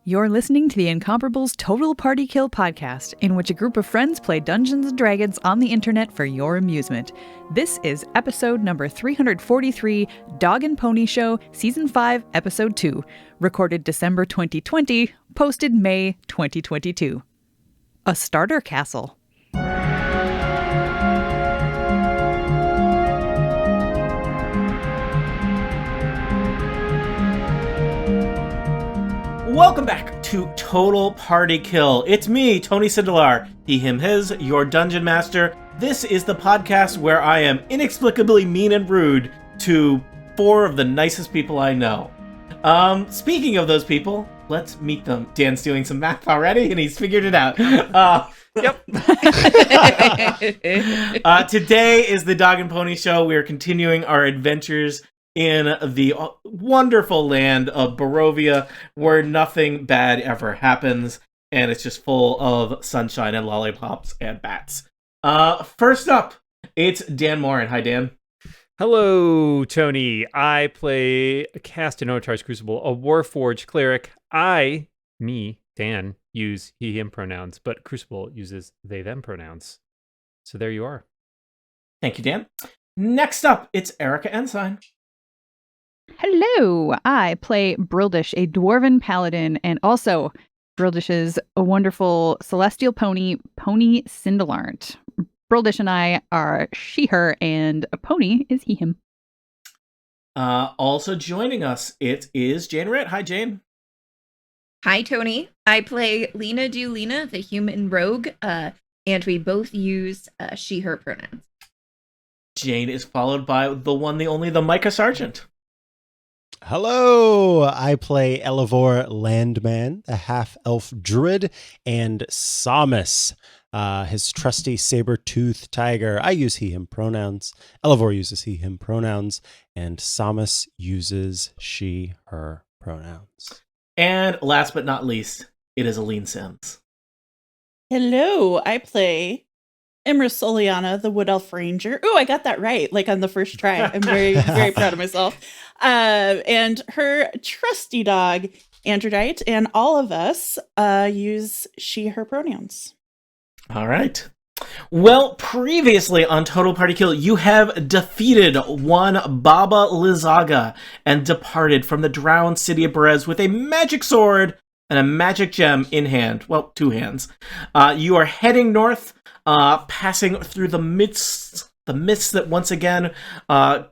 You're listening to the Incomparables Total Party Kill podcast, in which a group of friends play Dungeons & Dragons on the internet for your amusement. This is episode number 343, Dog and Pony Show, Season 5, Episode 2, recorded December 2020, posted May 2022. A Starter Castle. Welcome back to Total Party Kill. It's me, Tony Sindelar, he, him, his, your Dungeon Master. This is the podcast where I am inexplicably mean and rude to four of the nicest people I know. Speaking of those people, let's meet them. Dan's doing some math already, and he's figured it out. Yep. Today is the Dog and Pony Show. We are continuing our adventures in the wonderful land of Barovia, where nothing bad ever happens, and it's just full of sunshine and lollipops and bats. First up, it's Dan Morin. Hi, Dan. Hello, Tony. I play Cast in Otar's Crucible, a Warforged cleric. Dan, use he, him pronouns, but Crucible uses they, them pronouns. So there you are. Thank you, Dan. Next up, it's Erica Ensign. Hello, I play Brildish, a dwarven paladin, and also Brildish's a wonderful celestial pony, Pony Cindelarnt. Brildish and I are she, her, and a pony is he, him. Also joining us, it is Jane Ritt. Hi, Jane. Hi, Tony. I play Lena Dulina, the human rogue, and we both use she, her pronouns. Jane is followed by the one, the only, the Micah Sargent. Hello, I play Elevor Landman, a half-elf druid, and Samus, his trusty saber-toothed tiger. I use he, him pronouns. Elevor uses he, him pronouns, and Samus uses she, her pronouns. And last but not least, it is Aline Sims. Hello, I play Imra Soliana, the Wood Elf Ranger. Oh, I got that right, like on the first try. I'm very, very proud of myself. And her trusty dog, Androdite, and all of us use she, her pronouns. All right. Well, previously on Total Party Kill, you have defeated one Baba Lizaga and departed from the drowned city of Berez with a magic sword and a magic gem in hand. Well, two hands. You are heading north, passing through the mists that once again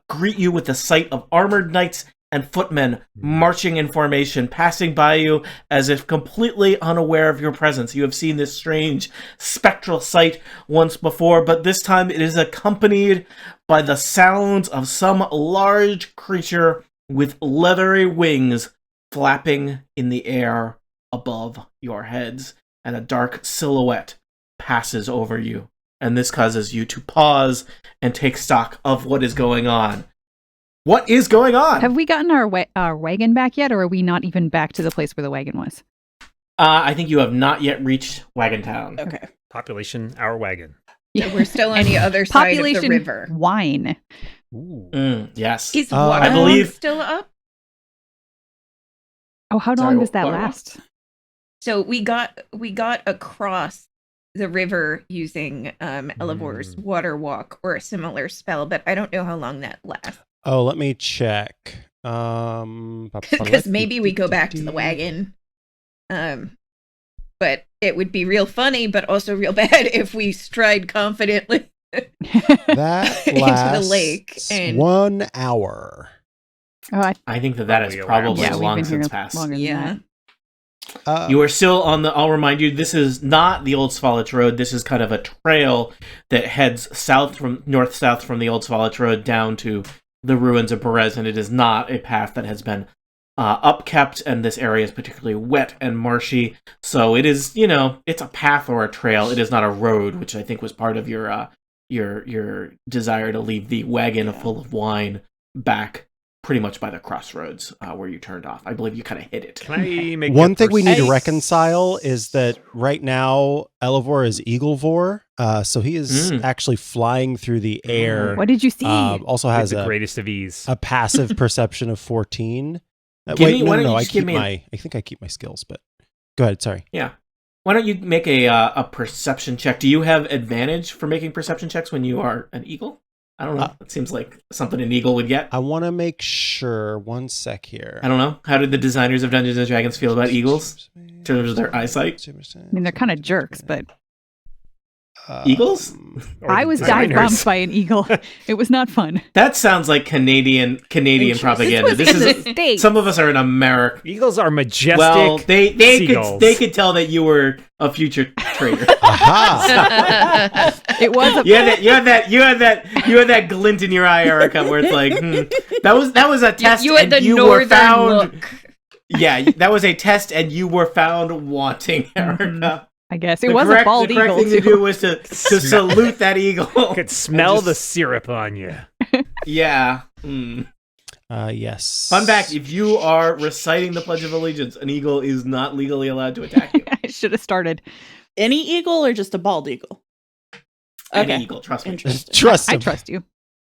greet you with the sight of armored knights and footmen marching in formation, passing by you as if completely unaware of your presence. You have seen this strange spectral sight once before, but this time it is accompanied by the sounds of some large creature with leathery wings flapping in the air above your heads, and a dark silhouette passes over you. And this causes you to pause and take stock of what is going on. What is going on? Have we gotten our wagon back yet, or are we not even back to the place where the wagon was? I think you have not yet reached Wagon Town. Okay. Population, our wagon. Yeah, we're still on the other side of the river. Wine. Ooh. Yes. Is I believe still up? Oh, how long does that last? So we got across the river using Elevor's water walk or a similar spell, but I don't know how long that lasts. Oh, let me check. Because maybe we go back to the wagon. But it would be real funny, but also real bad if we stride confidently That into lasts the lake. And 1 hour. Oh, I think that is probably yeah, long we've been since here passed. longer than yeah. that. You are still on the, I'll remind you, this is not the Old Svalich Road. This is kind of a trail that heads north-south from the Old Svalich Road down to the ruins of Berez, and it is not a path that has been upkept, and this area is particularly wet and marshy. So it is, it's a path or a trail. It is not a road, which I think was part of your desire to leave the wagon full of wine back pretty much by the crossroads where you turned off. I believe you kind of hit it. Can I make One thing we need to reconcile is that right now Elevor is Eaglevor, so he is actually flying through the air. What did you see? Also has the greatest of ease. a passive perception of 14. I think I keep my skills, but Go ahead. Sorry. Yeah. Why don't you make a perception check? Do you have advantage for making perception checks when you are an eagle? I don't know. It seems like something an eagle would get. I want to make sure. 1 sec here. I don't know. How did the designers of Dungeons and Dragons feel about eagles in terms of their eyesight? I mean, they're kind of jerks, but Eagles? Or I the was dive designers. bombed by an eagle. It was not fun. That sounds like Canadian propaganda. This was in the States. Some of us are in America. Eagles are majestic. Well, they seagulls. could tell that you were a future traitor. Aha! It was a You had that glint in your eye, Erica, where it's like, that was a test. You had the and you northern were found. look. Yeah, that was a test, and you were found wanting, Erica. I guess it was a bald the correct eagle thing to too. do was to salute that eagle. I could smell And the just- syrup on you. Yeah. Yes. Fun fact: if you are reciting the Pledge of Allegiance, an eagle is not legally allowed to attack you. I should have started. Any eagle or just a bald eagle? Any eagle, trust me. Interesting. Trust I him. trust you.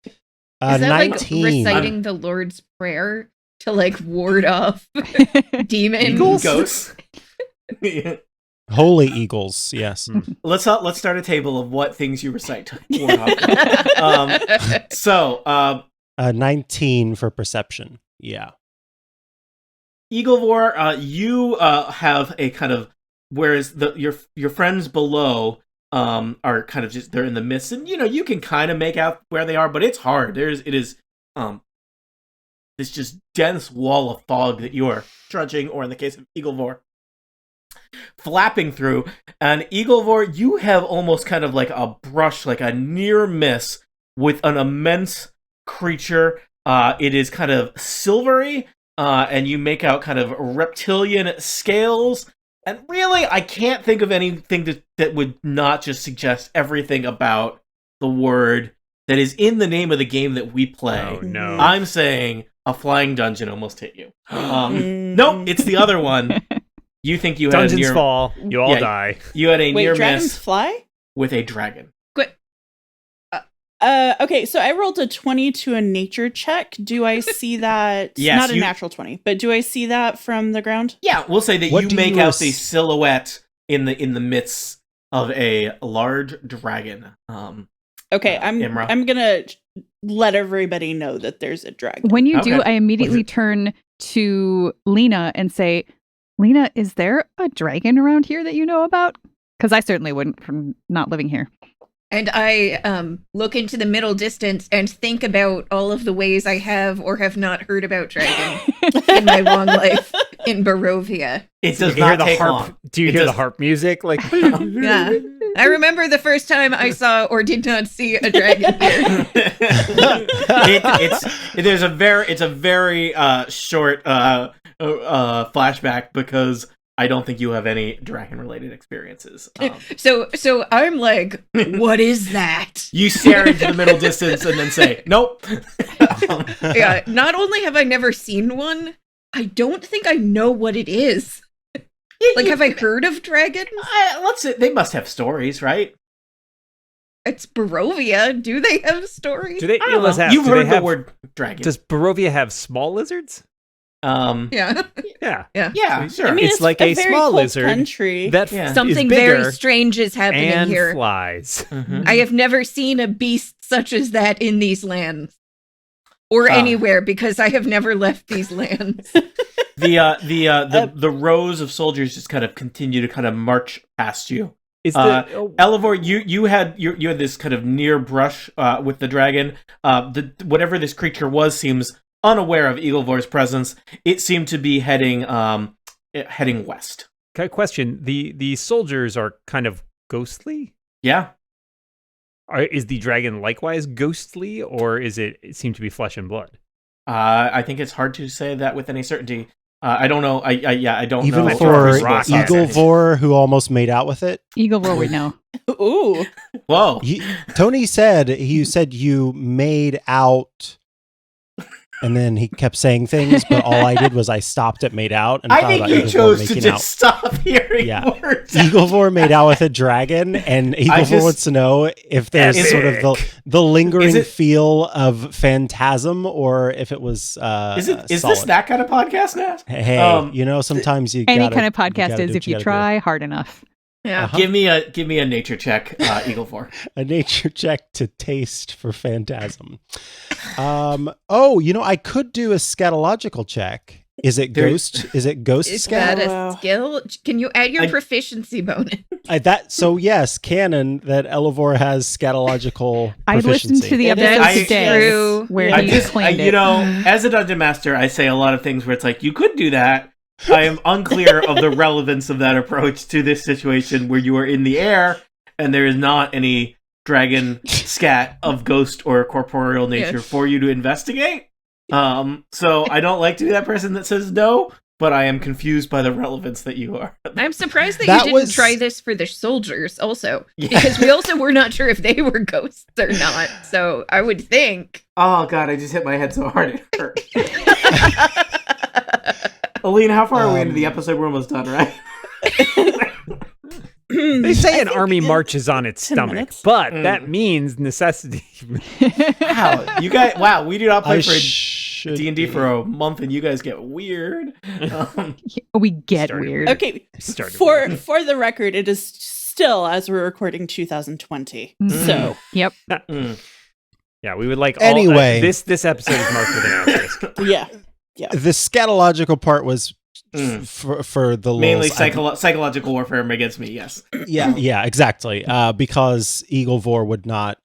Is that 19. like reciting the Lord's Prayer to like ward off demons? Eagles? Ghosts. Yeah. Holy eagles. Yes. Let's start a table of what things you recite. to ward off. So, 19 for perception. Yeah. Eaglevor, you have a kind of, whereas your friends below are kind of just, they're in the midst, and you can kind of make out where they are, but it's hard. It is this just dense wall of fog that you are trudging, or in the case of Eaglevor, flapping through. And Eaglevor, you have almost kind of like a brush, like a near miss with an immense creature. It is kind of silvery, and you make out kind of reptilian scales. And really, I can't think of anything that would not just suggest everything about the word that is in the name of the game that we play. Oh no. I'm saying a flying dungeon almost hit you. Nope, it's the other one. You think you had Dungeons a near fall. You all Yeah. die. You had a Wait, near dragons miss fly? with a dragon. Okay, so I rolled a 20 to a nature check. Do I see that? Yes, Not a you- natural 20, but do I see that from the ground? Yeah, we'll say that What you do make you out the res- silhouette in the midst of a large dragon. Okay, Imra. I'm gonna let everybody know that there's a dragon. When you do, Okay. I immediately it? turn to Lena and say, Lena, is there a dragon around here that you know about? Because I certainly wouldn't from not living here. And I look into the middle distance and think about all of the ways I have or have not heard about dragon in my long life in Barovia. It does You hear not the take harp. long. Do you It hear the does- harp music? Like Yeah. I remember the first time I saw or did not see a dragon here. It's a very short flashback because I don't think you have any dragon related experiences. So I'm like, what is that? You stare into the middle distance and then say, "Nope." Yeah, not only have I never seen one, I don't think I know what it is. Like, have I heard of dragons? Let's say they must have stories, right? It's Barovia. Do they have stories? do they? I don't let's know. ask, You've do they heard the have- word dragon. Does Barovia have small lizards? Yeah. Yeah. Yeah, sure. I mean, It's like a very small cold lizard country. That Yeah. is Something bigger very strange is happening and here. flies. Mhm. I have never seen a beast such as that in these lands. Or Ah. anywhere, because I have never left these lands. The rows of soldiers just kind of continue to kind of march past you. Is Elevor, you had this kind of near brush with the dragon. Whatever this creature was seems unaware of Eaglevor's presence. It seemed to be heading west. Okay, question: the soldiers are kind of ghostly. Yeah. Is the dragon likewise ghostly, or it seem to be flesh and blood? I think it's hard to say that with any certainty. I don't know. I don't Even know. for Rock Eaglevor, who almost made out with it. Eaglevor we know. Ooh. Whoa. Tony said you made out and then he kept saying things, but all I did was I stopped at made out. And I thought think about you Eaglevor chose to making just out. stop hearing Yeah. words. Eaglevor made out with a dragon, and Eaglevor just- wants to know if there's sort of the lingering Is it- feel of phantasm, or if it was. Is this solid. that kind of podcast, Nat? Hey, sometimes you Any gotta- kind of podcast gotta is do if what you gotta do. try hard enough. Yeah. Uh-huh. Give me a nature check, Eaglevor. A nature check to taste for phantasm. I could do a scatological check. Is it There- ghost? Is it ghost Is scat? that a Wow. skill? Can you add your I- proficiency bonus? So yes, canon that Elevor has scatological I proficiency. listened to the It episode is today true. where I he just- claimed it. As a dungeon master, I say a lot of things where it's like, you could do that. I am unclear of the relevance of that approach to this situation where you are in the air and there is not any dragon scat of ghost or corporeal nature Yeah. for you to investigate. So I don't like to be that person that says no, but I am confused by the relevance that you are. I'm surprised that, That you didn't was- try this for the soldiers also. Yeah. Because we also were not sure if they were ghosts or not. So I would think. Oh god, I just hit my head so hard it hurt. Aline, how far are we into the episode? We're almost done, right? They say I an think army in marches on its 10 stomach, minutes. but Mm. that means necessity. Wow, we do not play I for should D&D be. for a month and you guys get weird. We get Started weird. Okay, Started for the record, it is still, as we're recording, 2020. Mhm. So Yep. Mm. Yeah, we would like all, Anyway. this episode is marked with an asterisk. yeah, The scatological part was Mm. for the Mainly lulz. psychological warfare against me, yes. Yeah, exactly. Because Eaglevor would not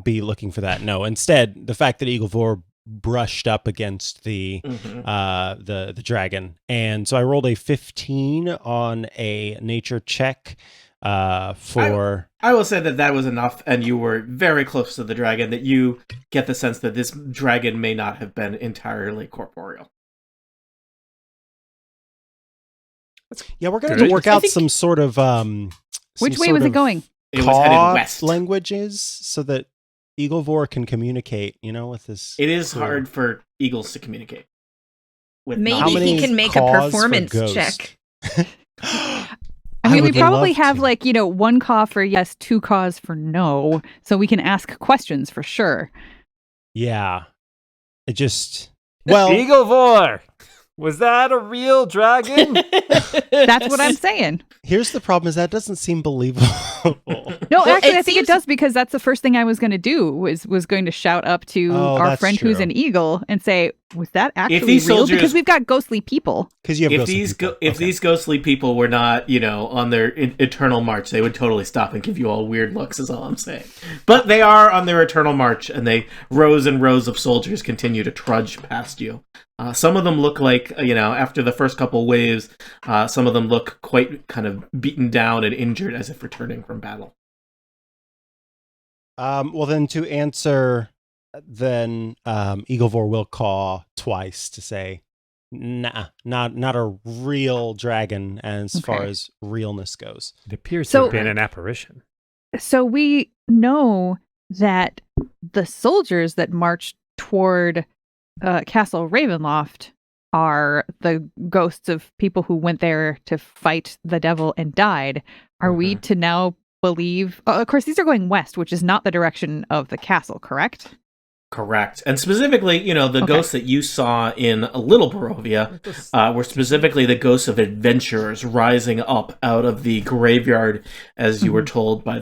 be looking for that. No, instead, the fact that Eaglevor brushed up against the Mhm. the dragon, and so I rolled a 15 on a nature check for. I will say that was enough, and you were very close to the dragon, that you get the sense that this dragon may not have been entirely corporeal. Yeah, we're gonna Good. have to work I out think- some sort of Which some way sort was it of going? It was headed caw west. languages so that Eaglevor can communicate. With this. It is crew. hard for eagles to communicate. With Maybe How many he can make a caws for performance ghost? check. I mean, we would probably love have to. like, one caw for yes, two caws for no. So we can ask questions for sure. Yeah. It just. Well, Eaglevor, was that a real dragon? That's what I'm saying. here's the problem: is that doesn't seem believable. No, Well, actually, it I think it seems- does because that's the first thing I was going to do was going to shout up to Oh, our that's friend who's true. an eagle and say, "Was that actually these real?" soldiers- Because we've got ghostly people. Because you have if ghostly these people. if Okay. these ghostly people were not, on their eternal march, they would totally stop and give you all weird looks. Is all I'm saying. But they are on their eternal march, and rows and rows of soldiers continue to trudge past you. Some of them look like, after the first couple waves, some of them look quite kind of beaten down and injured, as if returning from battle. Well, then to answer, then Eaglevor will caw twice to say, "Nah, not a real dragon as far Okay. as realness goes." It appears to So- have been an apparition. So we know that the soldiers that marched toward Castle Ravenloft are the ghosts of people who went there to fight the devil and died. Are we to now believe? Of course, these are going west, which is not the direction of the castle, correct? Correct. And specifically, the Okay. ghosts that you saw in Little Barovia were specifically the ghosts of adventurers rising up out of the graveyard, as you were told by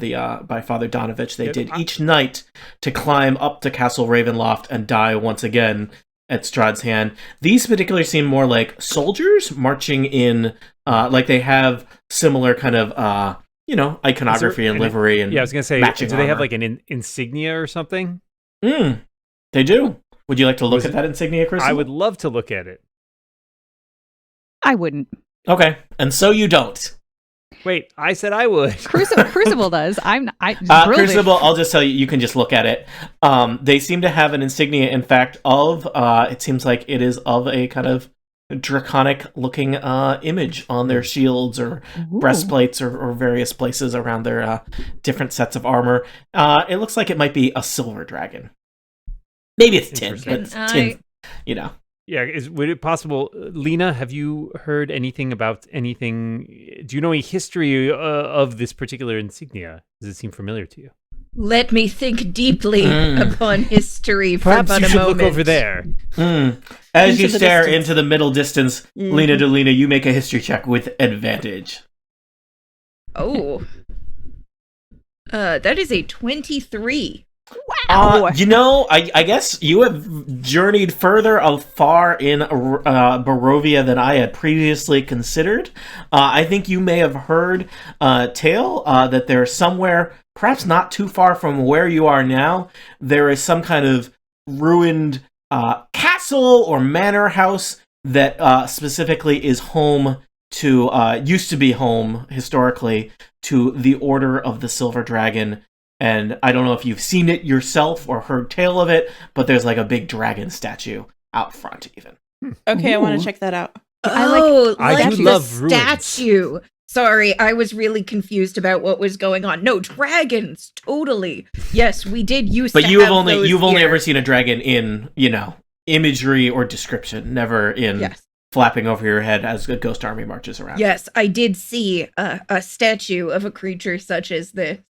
Father Donovich. They Yep. did each night to climb up to Castle Ravenloft and die once again at Strahd's hand. These particularly seem more like soldiers marching in, like they have similar kind of, iconography and an- livery and Yeah, I was gonna say, matching do they have armor. like an insignia or something? They do. Would you like to look Was at it- that insignia, Chris? I would love to look at it. I wouldn't. Okay, and so you don't. Wait, I said I would. Crucible does. Really- Crucible, I'll just tell you, you can just look at it. They seem to have an insignia, in fact, of, it seems like it is of a kind of draconic looking image on their shields or Ooh. breastplates or various places around their different sets of armor. It looks like it might be a silver dragon. Maybe it's tin, but Interesting. tin. Yeah, would it possible, Lena? Have you heard anything about anything? Do you know any history of this particular insignia? Does it seem familiar to you? Let me think deeply upon history for Perhaps but you a should moment. look over there. As Into you the stare distance. into the middle distance, Lena Delina, you make a history check with advantage. Oh. That is a 23. I guess you have journeyed further afar in Barovia than I had previously considered. I think you may have heard tale that there's somewhere, perhaps not too far from where you are now, there is some kind of ruined castle or manor house that specifically is home to, used to be home, historically, to the Order of the Silver Dragon. And I don't know if you've seen it yourself or heard tale of it, but there's like a big dragon statue out front, even. Okay, I want Ooh. to check that out. I do the love ruins. statue. Sorry, I was really confused about what was going on. No, dragons, totally. Yes, we did use. But to you've have only those you've only here. ever seen a dragon in imagery or description, never in Yes. flapping over your head as a ghost army marches around. Yes, I did see a statue of a creature such as this,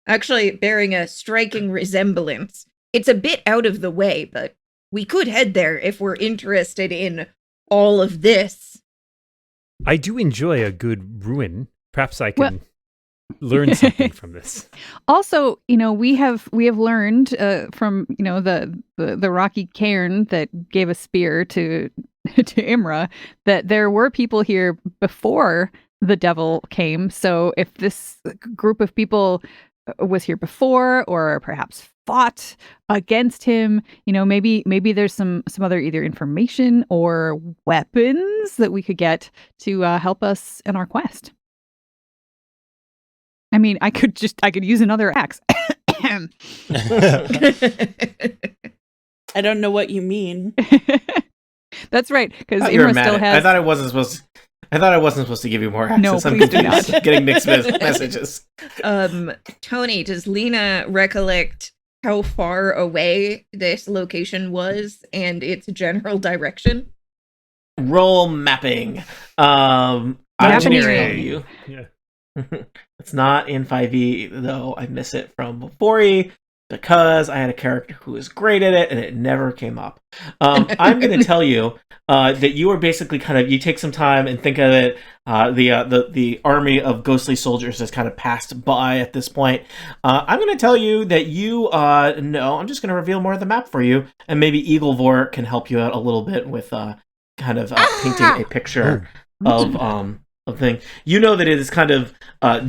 actually bearing a striking resemblance. It's a bit out of the way, but we could head there if we're interested in all of this. I do enjoy a good ruin. Perhaps I can learn something from this. Also, we have learned from the rocky cairn that gave a spear to Imra that there were people here before the devil came. So if this group of people was here before, or perhaps fought against him, maybe there's some other either information or weapons that we could get to help us in our quest. I mean, I could use another axe. I don't know what you mean. That's right, because You're Imra mad still at- has. I thought I wasn't supposed to give you more access. No, I'm please do confused. not. Getting mixed messages. Tony, does Lena recollect how far away this location was and its general direction? Roll mapping. I'm gonna tell Engineering. you. Yeah. It's not in 5e, though I miss it from 4e because I had a character who was great at it and it never came up. I'm going to tell you that you are basically you take some time and think of it. The army of ghostly soldiers has kind of passed by at this point. I'm going to tell you that I'm just going to reveal more of the map for you, and maybe Eaglevor can help you out a little bit with painting a picture of thing. You know that it is kind of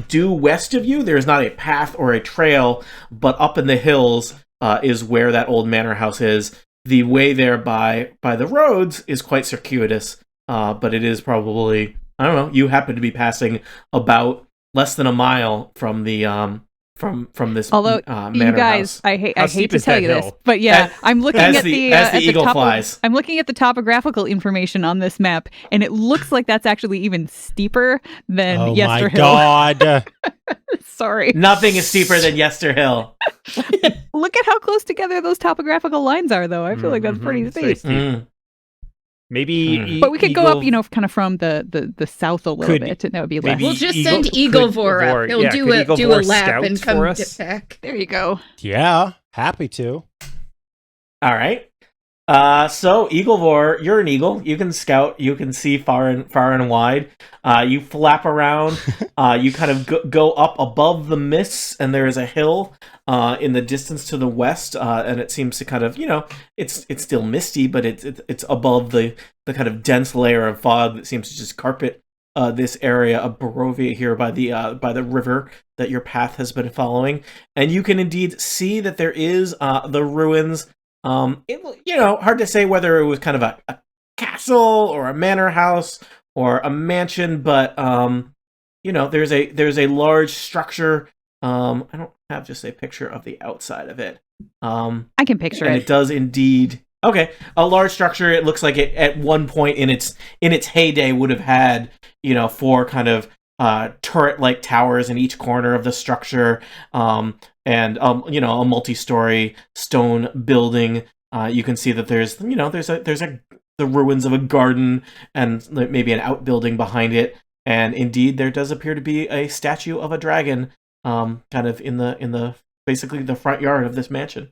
due west of you. There's not a path or a trail, but up in the hills is where that old manor house is. The way there by the roads is quite circuitous, but it is probably, I don't know, you happen to be passing about less than a mile from the from this Although manor you guys, house. I hate How to steep tell is that you this, hill? but yeah, As- I'm looking as at the at eagle top flies. I'm looking at the topographical information on this map, and it looks like that's actually even steeper than Oh Yester my Hill. god. Sorry. Nothing is steeper than Yester Hill. Look at how close together those topographical lines are, though. I feel like that's pretty Mhm. Very steep. steep. Mm. Maybe But we could go up, kind of from the south a little Could- bit, and that would be less. maybe We'll just Eagle- send could Eaglevor up. Eaglevor- He'll yeah, do could a Eaglevor lap scout and come for to us? back. There you go. Yeah, happy to. All right. So Eaglevor, you're an eagle. You can scout. You can see far and wide. You flap around. You kind of go up above the mists, and there is a hill in the distance to the west, and it seems to kind of, it's still misty, but it's above the kind of dense layer of fog that seems to just carpet this area of Barovia here by the river that your path has been following, and you can indeed see that there is the ruins. Hard to say whether it was kind of a castle or a manor house or a mansion, but there's a large structure. I don't have just a picture of the outside of it. I can picture And it. it does indeed. Okay, a large structure. It looks like it at one point in its heyday would have had 4 kind of turret-like towers in each corner of the structure, and a multi-story stone building You can see that there's the ruins of a garden and maybe an outbuilding behind it, and indeed there does appear to be a statue of a dragon, kind of in the basically the front yard of this mansion.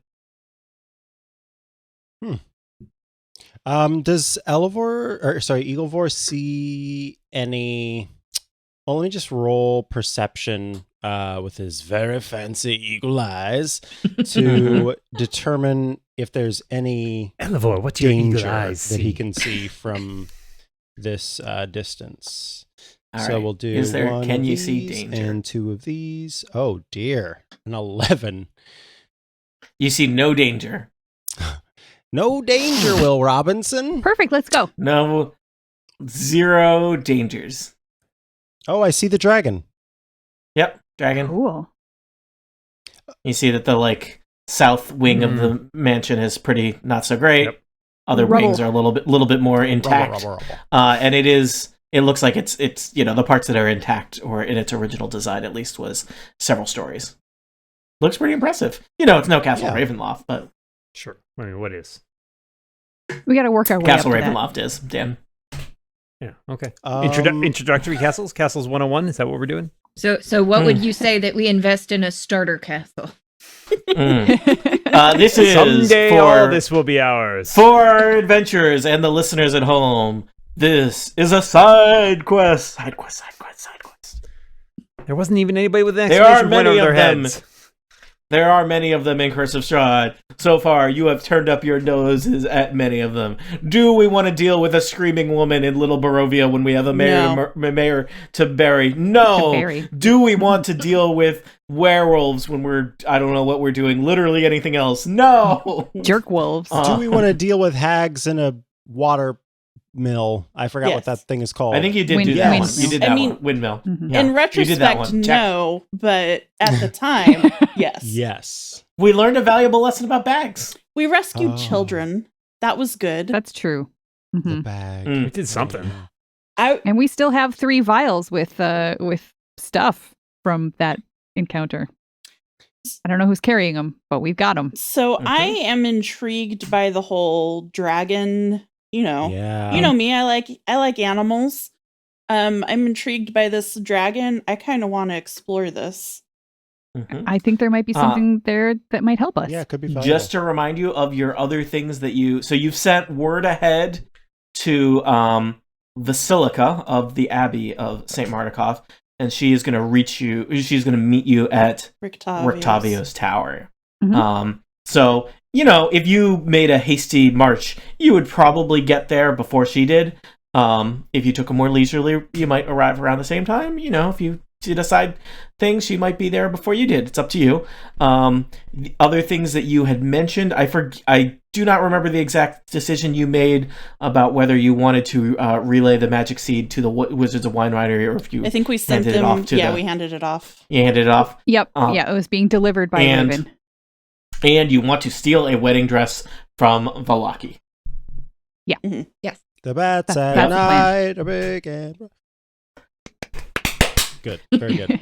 Does Eaglevor see any? Well, let me just roll perception with his very fancy eagle eyes to determine if there's any Elevor, what's your danger eagle eyes that he see? can see from this distance. All So right. we'll do Is there? one Can of you see these danger? and two of these. Oh dear, an 11. You see no danger. No danger, Will Robinson. Perfect. Let's go. No, zero dangers. Oh, I see the dragon. Yep, dragon. Cool. You see that the south wing of the mansion is pretty not so great. Yep. Other Rubble. wings are a little bit more intact. Rubble. And it looks like it's the parts that are intact, or in its original design at least, was several stories. Looks pretty impressive. It's no Castle Yeah. Ravenloft, but Sure. I mean, what is? We got to work our way Castle up to that. Ravenloft is, Dan. Yeah. Okay. Um, Introductory castles. Castles 101. Is that what we're doing? So what would you say that we invest in a starter castle? Mm. This is Someday for all this will be ours. for our adventurers and the listeners at home. This is a side quest. Side quest. There wasn't even anybody with an There are exclamation point many over of their them. heads. There are many of them in Curse of Strahd. So far, you have turned up your noses at many of them. Do we want to deal with a screaming woman in Little Barovia when we have a mayor to bury? No. To bury. Do we want to deal with werewolves when I don't know what we're doing, literally anything else? No. Jerk wolves. Uh, Do we want to deal with hags in a water mill? I forgot Yes. what that thing is called. I think you did Wind- do that one. windmill. You did I that mean- one. Windmill. Mhm. Yeah, In you did that retrospect, one. Check. no, but at the time, yes. Yes. We learned a valuable lesson about bags. We rescued Oh. children. That was good. That's true. The Mhm. bag. Mm. We did something. I And we still have 3 vials with stuff from that encounter. I don't know who's carrying them, but we've got them. so Mhm. I am intrigued by the whole dragon, Yeah. You know me, I like animals. I'm intrigued by this dragon. I kind of want to explore this. Mhm. I think there might be something there that might help us. Yeah, it could be valuable. Just to remind you of your other things that you've sent word ahead to Vasilica of the Abbey of St. Martikov, and she is going to meet you at Rictavio's tower. Mhm. So if you made a hasty march, you would probably get there before she did. If you took a more leisurely, you might arrive around the same time. If you decide things, she might be there before you did. It's up to you. The other things that you had mentioned, I do not remember the exact decision you made about whether you wanted to relay the magic seed to the Wizards of Wine Winery, or if you I think we sent handed it them. off to Yeah, the- we handed it off. you handed it off. Yep. Yeah, it was being delivered by and- Raven. And you want to steal a wedding dress from Valaki. The bats That's at the plan. night are big and... Good. Very good.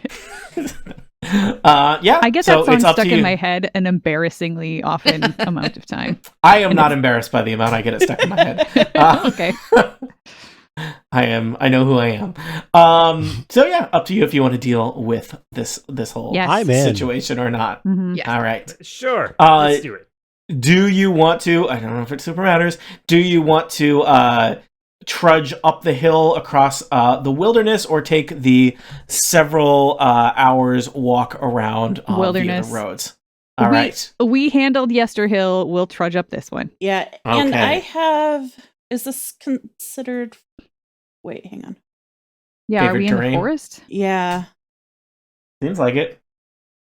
Yeah. I get so that song it's up stuck to in you. my head an embarrassing often amount of time. I am not embarrassed by the amount I get it stuck in my head. Okay. I know who I am. So yeah, up to you if you want to deal with this whole Yes. I'm in. situation or not. Mhm. Yeah. All right. Sure. Uh, Let's do it. Do you want to? I don't know if it super matters. Do you want to trudge up the hill across the wilderness, or take the several hours walk around via Wilderness. the roads? All right. We handled Yesterhill. We'll trudge up this one. Yeah, and Okay. I have. Is this considered? Wait, hang on. Yeah, are Favorite we in terrain? the forest? Yeah. Seems like it.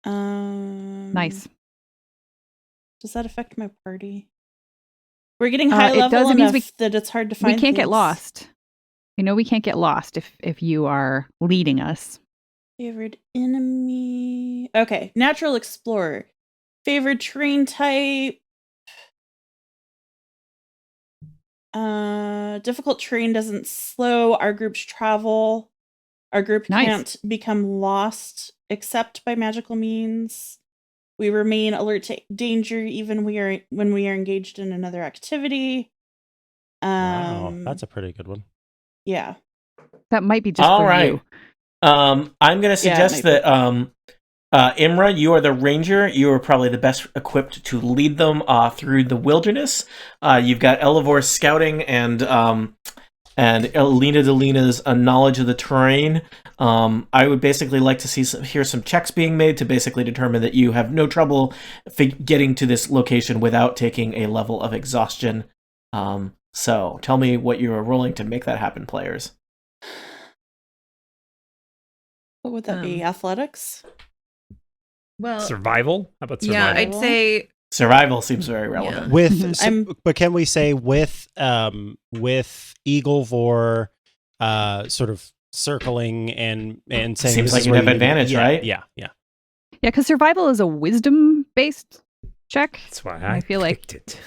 Nice. Does that affect my party? We're getting It high level does. It means enough that it's hard to find. We can't get things. lost. We can't get lost if you are leading us. Favorite enemy. Okay, natural explorer. Favorite terrain type. Difficult terrain doesn't slow our group's travel. Our group Nice. can't become lost except by magical means. We remain alert to danger even when we are engaged in another activity. Wow, that's a pretty good one. Yeah. That might be just All for right. you. I'm going to Yeah, it suggest might that Imra, you are the ranger. You are probably the best equipped to lead them through the wilderness. You've got Elevor scouting and Elena Delina's knowledge of the terrain. I would basically like to hear some checks being made to basically determine that you have no trouble getting to this location without taking a level of exhaustion. So tell me what you are rolling to make that happen, players. What would that be? Athletics? Well, Survival? How about yeah, survival? I'd say Survival seems very relevant. But can we say with Eaglevor sort of circling and saying Seems this like is you'd where have advantage, right? Yeah. Yeah, because survival is a wisdom-based check. That's why I feel like- picked it.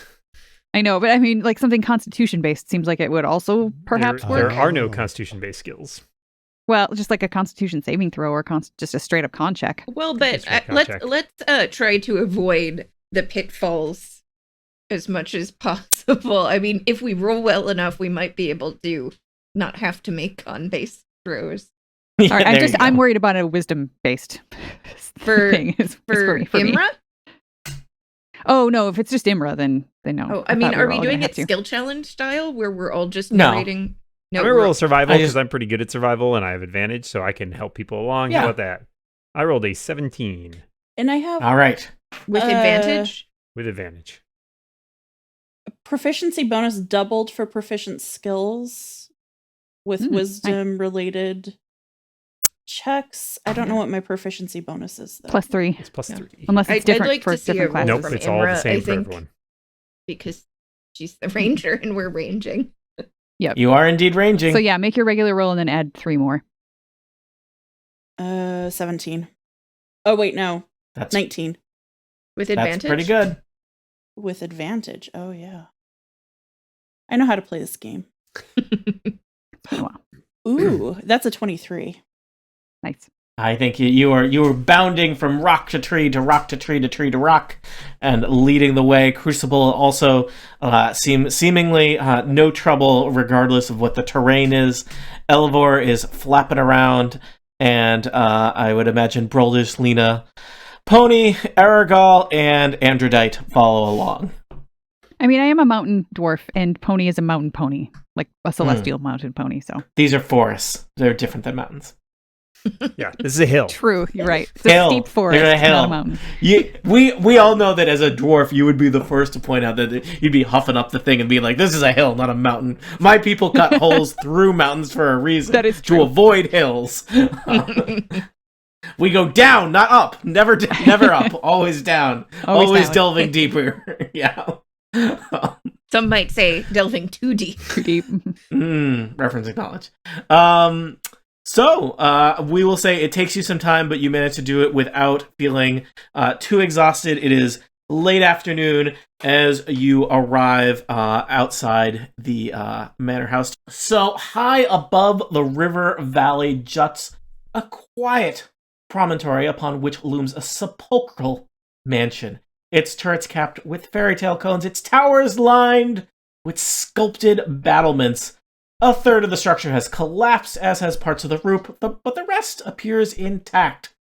I know, but I mean, like something constitution-based seems like it would also perhaps there work. are no constitution-based skills. Well, just like a constitution saving throw or just a straight-up con check. well, but That's right, let's check. let's try to avoid the pitfalls as much as possible. I mean, if we roll well enough, we might be able to not have to make con-based throws. All right, There you I'm go. worried about a wisdom-based For- thing. For me. Imra? Oh no, if it's just Imra, then no. Oh, I mean, thought are were we all gonna doing have it to. skill challenge style where we're all just No. narrating? I'm going to roll we're- survival I because just- I'm pretty good at survival and I have advantage, so I can help people along. Yeah. How about that? I rolled a 17 And I have All right. with advantage. with advantage. proficiency bonus doubled for proficient skills with nice. wisdom related checks. I don't know what my proficiency bonus is though. +3, It's plus Yeah. 3. unless it's I'd different like for to see a different roll classes. Nope, from it's all the Imra, same I for think. everyone. Because she's the ranger and we're ranging. You are indeed ranging. So yeah, make your regular roll and then add 3 more. 17. Oh wait, no. That's 19 With that's advantage. pretty good. with advantage. Oh yeah. I know how to play this game. Wow, Ooh, that's a 23. nice. I think you were bounding from rock to tree to rock to tree to tree to rock, and leading the way. Crucible also seemingly no trouble, regardless of what the terrain is. Elevor is flapping around, and I would imagine Broldish, Lena, Pony, Aragal, and Androdite follow along. I mean, I am a mountain dwarf, and Pony is a mountain pony, like a celestial mountain pony. So These are forests; they're different than mountains. Yeah, this is a hill. true, you're right. It's a Hill. steep forest, They're a hill. not a mountain. We all know that as a dwarf, you would be the first to point out that you'd be huffing up the thing and be like, "This is a hill, not a mountain." My people cut holes through mountains for a reason. That is to true. avoid hills. We go down, not up. Never up. Always down. Always down. Delving deeper. Yeah. Some might say delving too deep. Too deep. Referencing knowledge. So we will say it takes you some time, but you manage to do it without feeling too exhausted. It is late afternoon as you arrive outside the manor house. So high above the river valley juts a quiet promontory upon which looms a sepulchral mansion. Its turrets capped with fairy tale cones, its towers lined with sculpted battlements. A third of the structure has collapsed, as has parts of the roof, but the rest appears intact.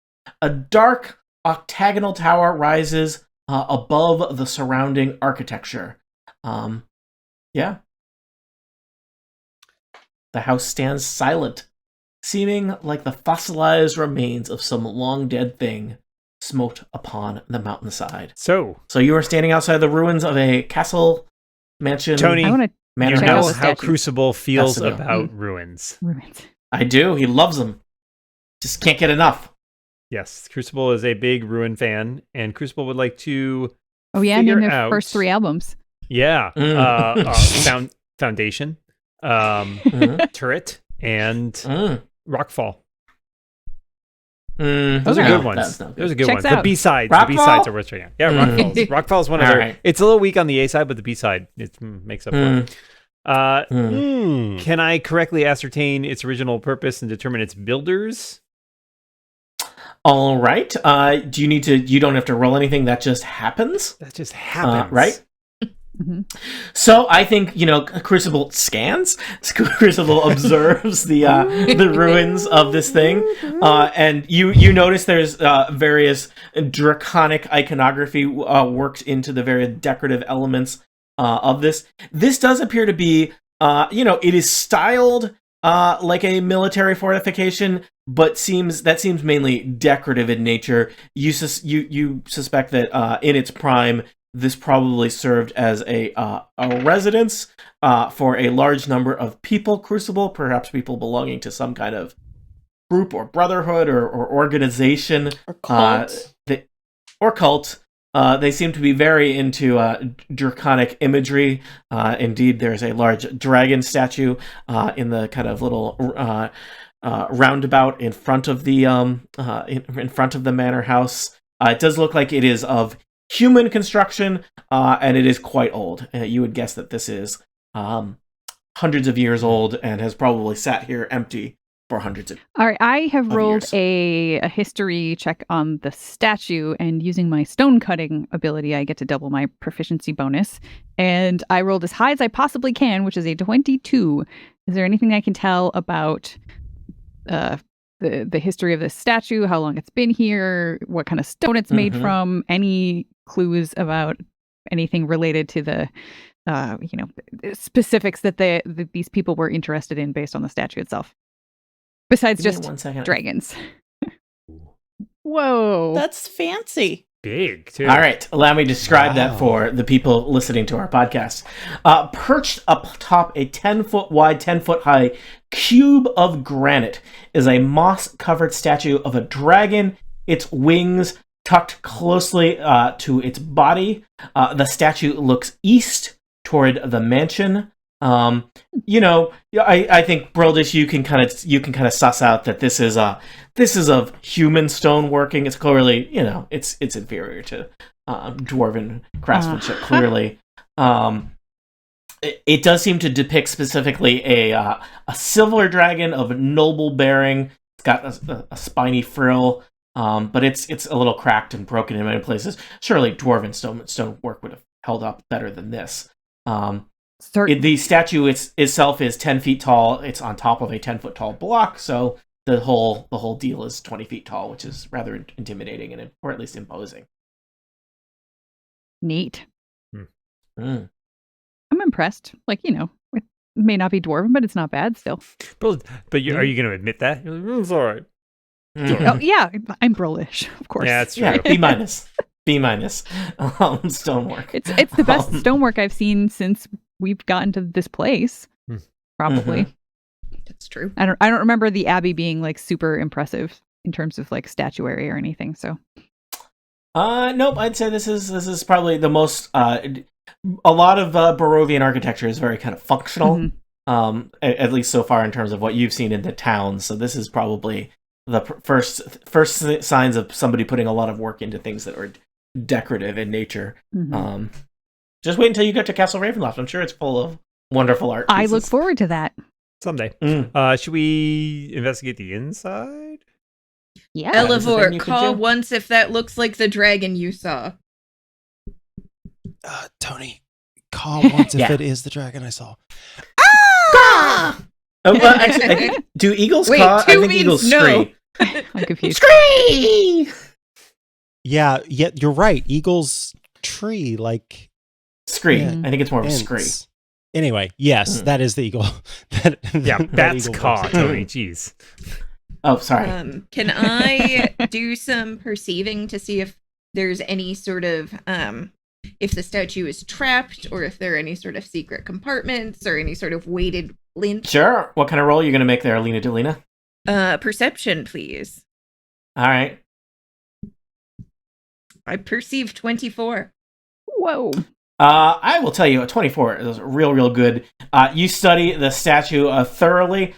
A dark octagonal tower rises above the surrounding architecture. Yeah. The house stands silent, seeming like the fossilized remains of some long-dead thing smote upon the mountainside. So, So you are standing outside the ruins of a castle, mansion, Tony, I want to manor you check out know the house. how statue. Crucible feels That's the deal. about ruins. ruins. I do. He loves them. Just can't get enough. Yes, Crucible is a big ruin fan, and Crucible would like to, Oh yeah, Figure name their out- first 3 albums. Foundation, Mhm. Turret, and Mm. Rockfall. Those are good good ones. That's not good. Those are good Checks ones. The out. B-sides. Rockfall? The B-sides are what's right. Yeah, Mm. Rockfall is one of All their. right. It's a little weak on the A-side, but the B-side makes up for it. Mm. Can I correctly ascertain its original purpose and determine its builders? All right. Do you need to? You don't have to roll anything. That just happens. That just happens. Right? Mhm. So I think, Crucible scans. Crucible observes the ruins of this thing, and you notice there's various draconic iconography worked into the very decorative elements of this. This does appear to be, it is styled like a military fortification, but seems mainly decorative in nature. You suspect that in its prime, this probably served as a residence for a large number of people. Crucible, perhaps people belonging to some kind of group or brotherhood or organization Or cult. or cult. They seem to be very into draconic imagery. Indeed, there's a large dragon statue in the kind of little roundabout in front of the in front of the manor house. It does look like it is of human construction, and it is quite old. You would guess that this is hundreds of years old and has probably sat here empty for hundreds of All right, I have of rolled years. a history check on the statue, and using my stone cutting ability, I get to double my proficiency bonus. And I rolled as high as I possibly can, which is a 22. Is there anything I can tell about the history of this statue, how long it's been here, what kind of stone it's made Mhm. from, any clues about anything related to the specifics that these people were interested in based on the statue itself, besides Give me just 1 second. dragons? Whoa. That's fancy. Big, too. All right, allow me to describe Wow. that for the people listening to our podcast. Perched up atop a 10-foot wide, 10-foot high cube of granite is a moss-covered statue of a dragon, its wings tucked closely to its body. The statue looks east toward the mansion. I think Brildish, you can kind of suss out that this is of human stone working. It's clearly, it's inferior to dwarven craftsmanship. Clearly, it does seem to depict specifically a silver dragon of noble bearing. It's got a spiny frill, but it's a little cracked and broken in many places. Surely dwarven stone work would have held up better than this. The statue itself is 10 feet tall. It's on top of a 10-foot tall block, so the whole deal is 20 feet tall, which is rather intimidating or at least imposing. Neat. Mm. I'm impressed. It may not be dwarven, but it's not bad still. But are you going to admit that? You're like, it's all right. Mm. Oh yeah, I'm Brillish, of course. Yeah, that's true. Yeah, B minus. B minus. Stonework. It's the best stonework I've seen since we've gotten to this place. Hmm. Probably. That's true. I don't remember the abbey being super impressive in terms of statuary or anything. So Nope. I'd say this is probably the most. A lot of Barovian architecture is very kind of functional. Mhm. At least so far in terms of what you've seen in the town. So this is probably the first signs of somebody putting a lot of work into things that are decorative in nature. Mhm. Just wait until you get to Castle Ravenloft. I'm sure it's full of wonderful art pieces. I look forward to that. Someday. Mm. Should we investigate the inside? Yeah. That is the thing Elevor, you could call do. once if that looks like the dragon you saw. Tony, call once if Yeah. it is the dragon I saw. Oh, well, actually, do eagles Wait, caw? I two think means eagles no. scream. I'm confused. Scream! Yeah, you're right. Eagle's tree, like Scree. Yeah. I think it's more of a ants. scree. Anyway, yes, Mm. that is the eagle. Yeah, that bats eagle caw, voice. Tony. Jeez. Oh, sorry. Can I do some perceiving to see if there's any sort of if the statue is trapped or if there are any sort of secret compartments or any sort of weighted lint? Sure. What kind of roll are you going to make there, Alina Delina? Perception, please. All right. I perceive 24. Whoa. I will tell you, a 24 is real good. You study the statue thoroughly.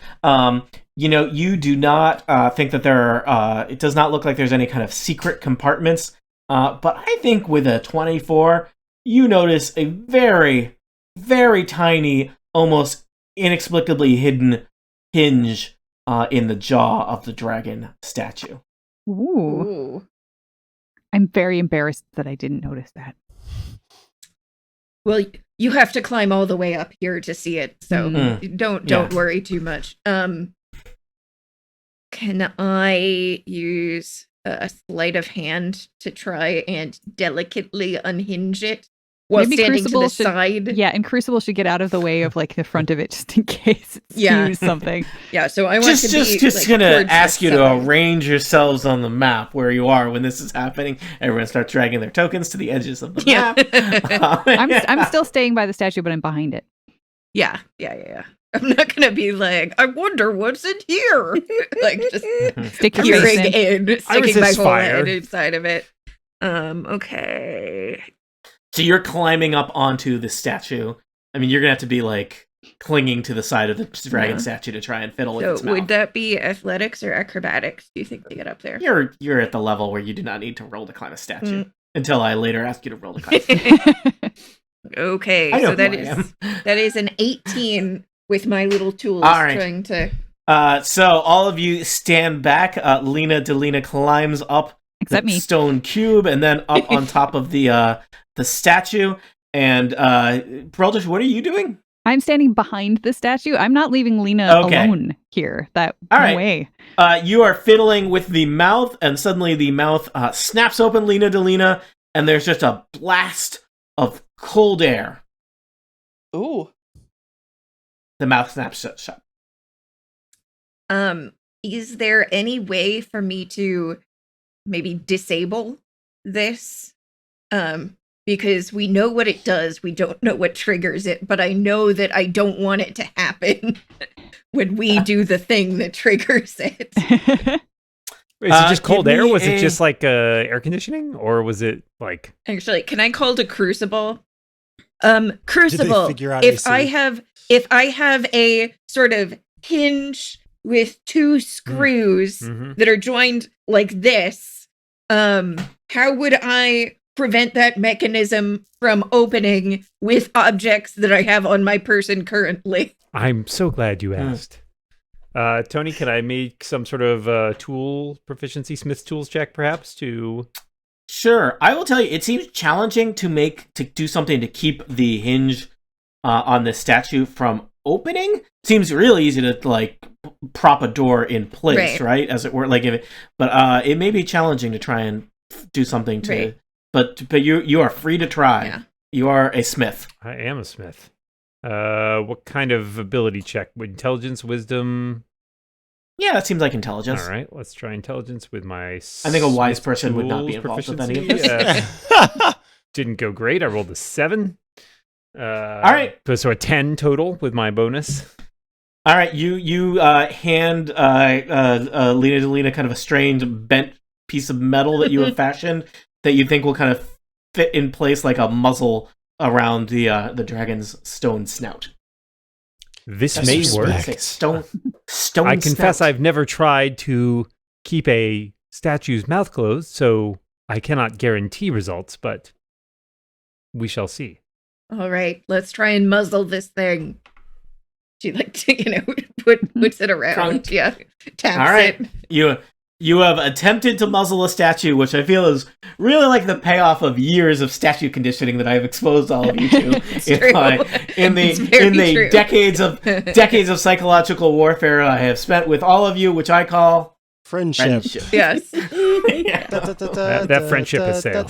You do not think that there are, it does not look like there's any kind of secret compartments. But I think with a 24, you notice a very, very tiny, almost inexplicably hidden hinge in the jaw of the dragon statue. Ooh. Ooh. I'm very embarrassed that I didn't notice that. Well, you have to climb all the way up here to see it, so don't Yeah. worry too much. Can I use a sleight of hand to try and delicately unhinge it while Maybe standing to Crucible the should- side? Yeah, and Crucible should get out of the way of like the front of it just in case it Yeah. skews something. Yeah, so I want to be Just like, gonna towards the ask you to side. arrange yourselves on the map where you are when this is happening. Everyone starts dragging their tokens to the edges of the Yeah. map. I'm still staying by the statue, but I'm behind it. Yeah. I'm not gonna be like, I wonder what's in here. Like just Stick your peering face in. in, sticking my resist whole fire. head inside of it. Okay. So you're climbing up onto the statue. I mean, you're gonna have to be like clinging to the side of the dragon Yeah. statue to try and fiddle with So its mouth. would that be athletics or acrobatics, do you think, to get up there? You're at the level where you do not need to roll to climb a statue Mm. until I later ask you to roll to climb. A Okay, I know so that who I is am. that is an 18 with my little tools All right. trying to. So all of you stand back. Lena Delina climbs up Except the me. stone cube and then up on top of the statue. And Peralta, what are you doing? I'm standing behind the statue. I'm not leaving Lena Okay. alone here. That All no right. way. You are fiddling with the mouth, and suddenly the mouth snaps open, Lena Delina, and there's just a blast of cold air. Ooh. The mouth snaps shut. Is there any way for me to maybe disable this? Because we know what it does, we don't know what triggers it, but I know that I don't want it to happen when we do the thing that triggers it. Is it just cold give air? me Was it a- just like air conditioning, or was it like? Actually, can I call to Crucible? Crucible, figure out if AC? I have a sort of hinge with two screws Mhm. that are joined like this, how would I prevent that mechanism from opening with objects that I have on my person currently? I'm so glad you Hmm. asked. Tony, can I make some sort of tool proficiency, Smith's tools check, perhaps to? Sure. I will tell you, it seems challenging to do something to keep the hinge on the statue from opening. Seems really easy to like prop a door in place, right? As it were, like but it may be challenging to try and do something to. Right. But you are free to try. Yeah. You are a smith. I am a smith. What kind of ability check? Intelligence, wisdom? Yeah, that seems like intelligence. All right, let's try intelligence with my. I think a wise Smith's person would not be tools involved with any of proficiency. this. Didn't go great. I rolled a 7. All right. So a 10 total with my bonus. All right, you hand Lena Delina kind of a strange bent piece of metal that you have fashioned that you think will kind of fit in place like a muzzle around the dragon's stone snout. This That's may just work. specific. Stone. I confess snout. I've never tried to keep a statue's mouth closed, so I cannot guarantee results, but we shall see. All right, let's try and muzzle this thing. She puts it around. Trunk. Yeah, taps All right, it. you have attempted to muzzle a statue, which I feel is really like the payoff of years of statue conditioning that I've exposed all of you to It's true. in It's very the true. decades of psychological warfare I have spent with all of you, which I call Friendship. friendship. Yes. Yeah. That friendship has sailed.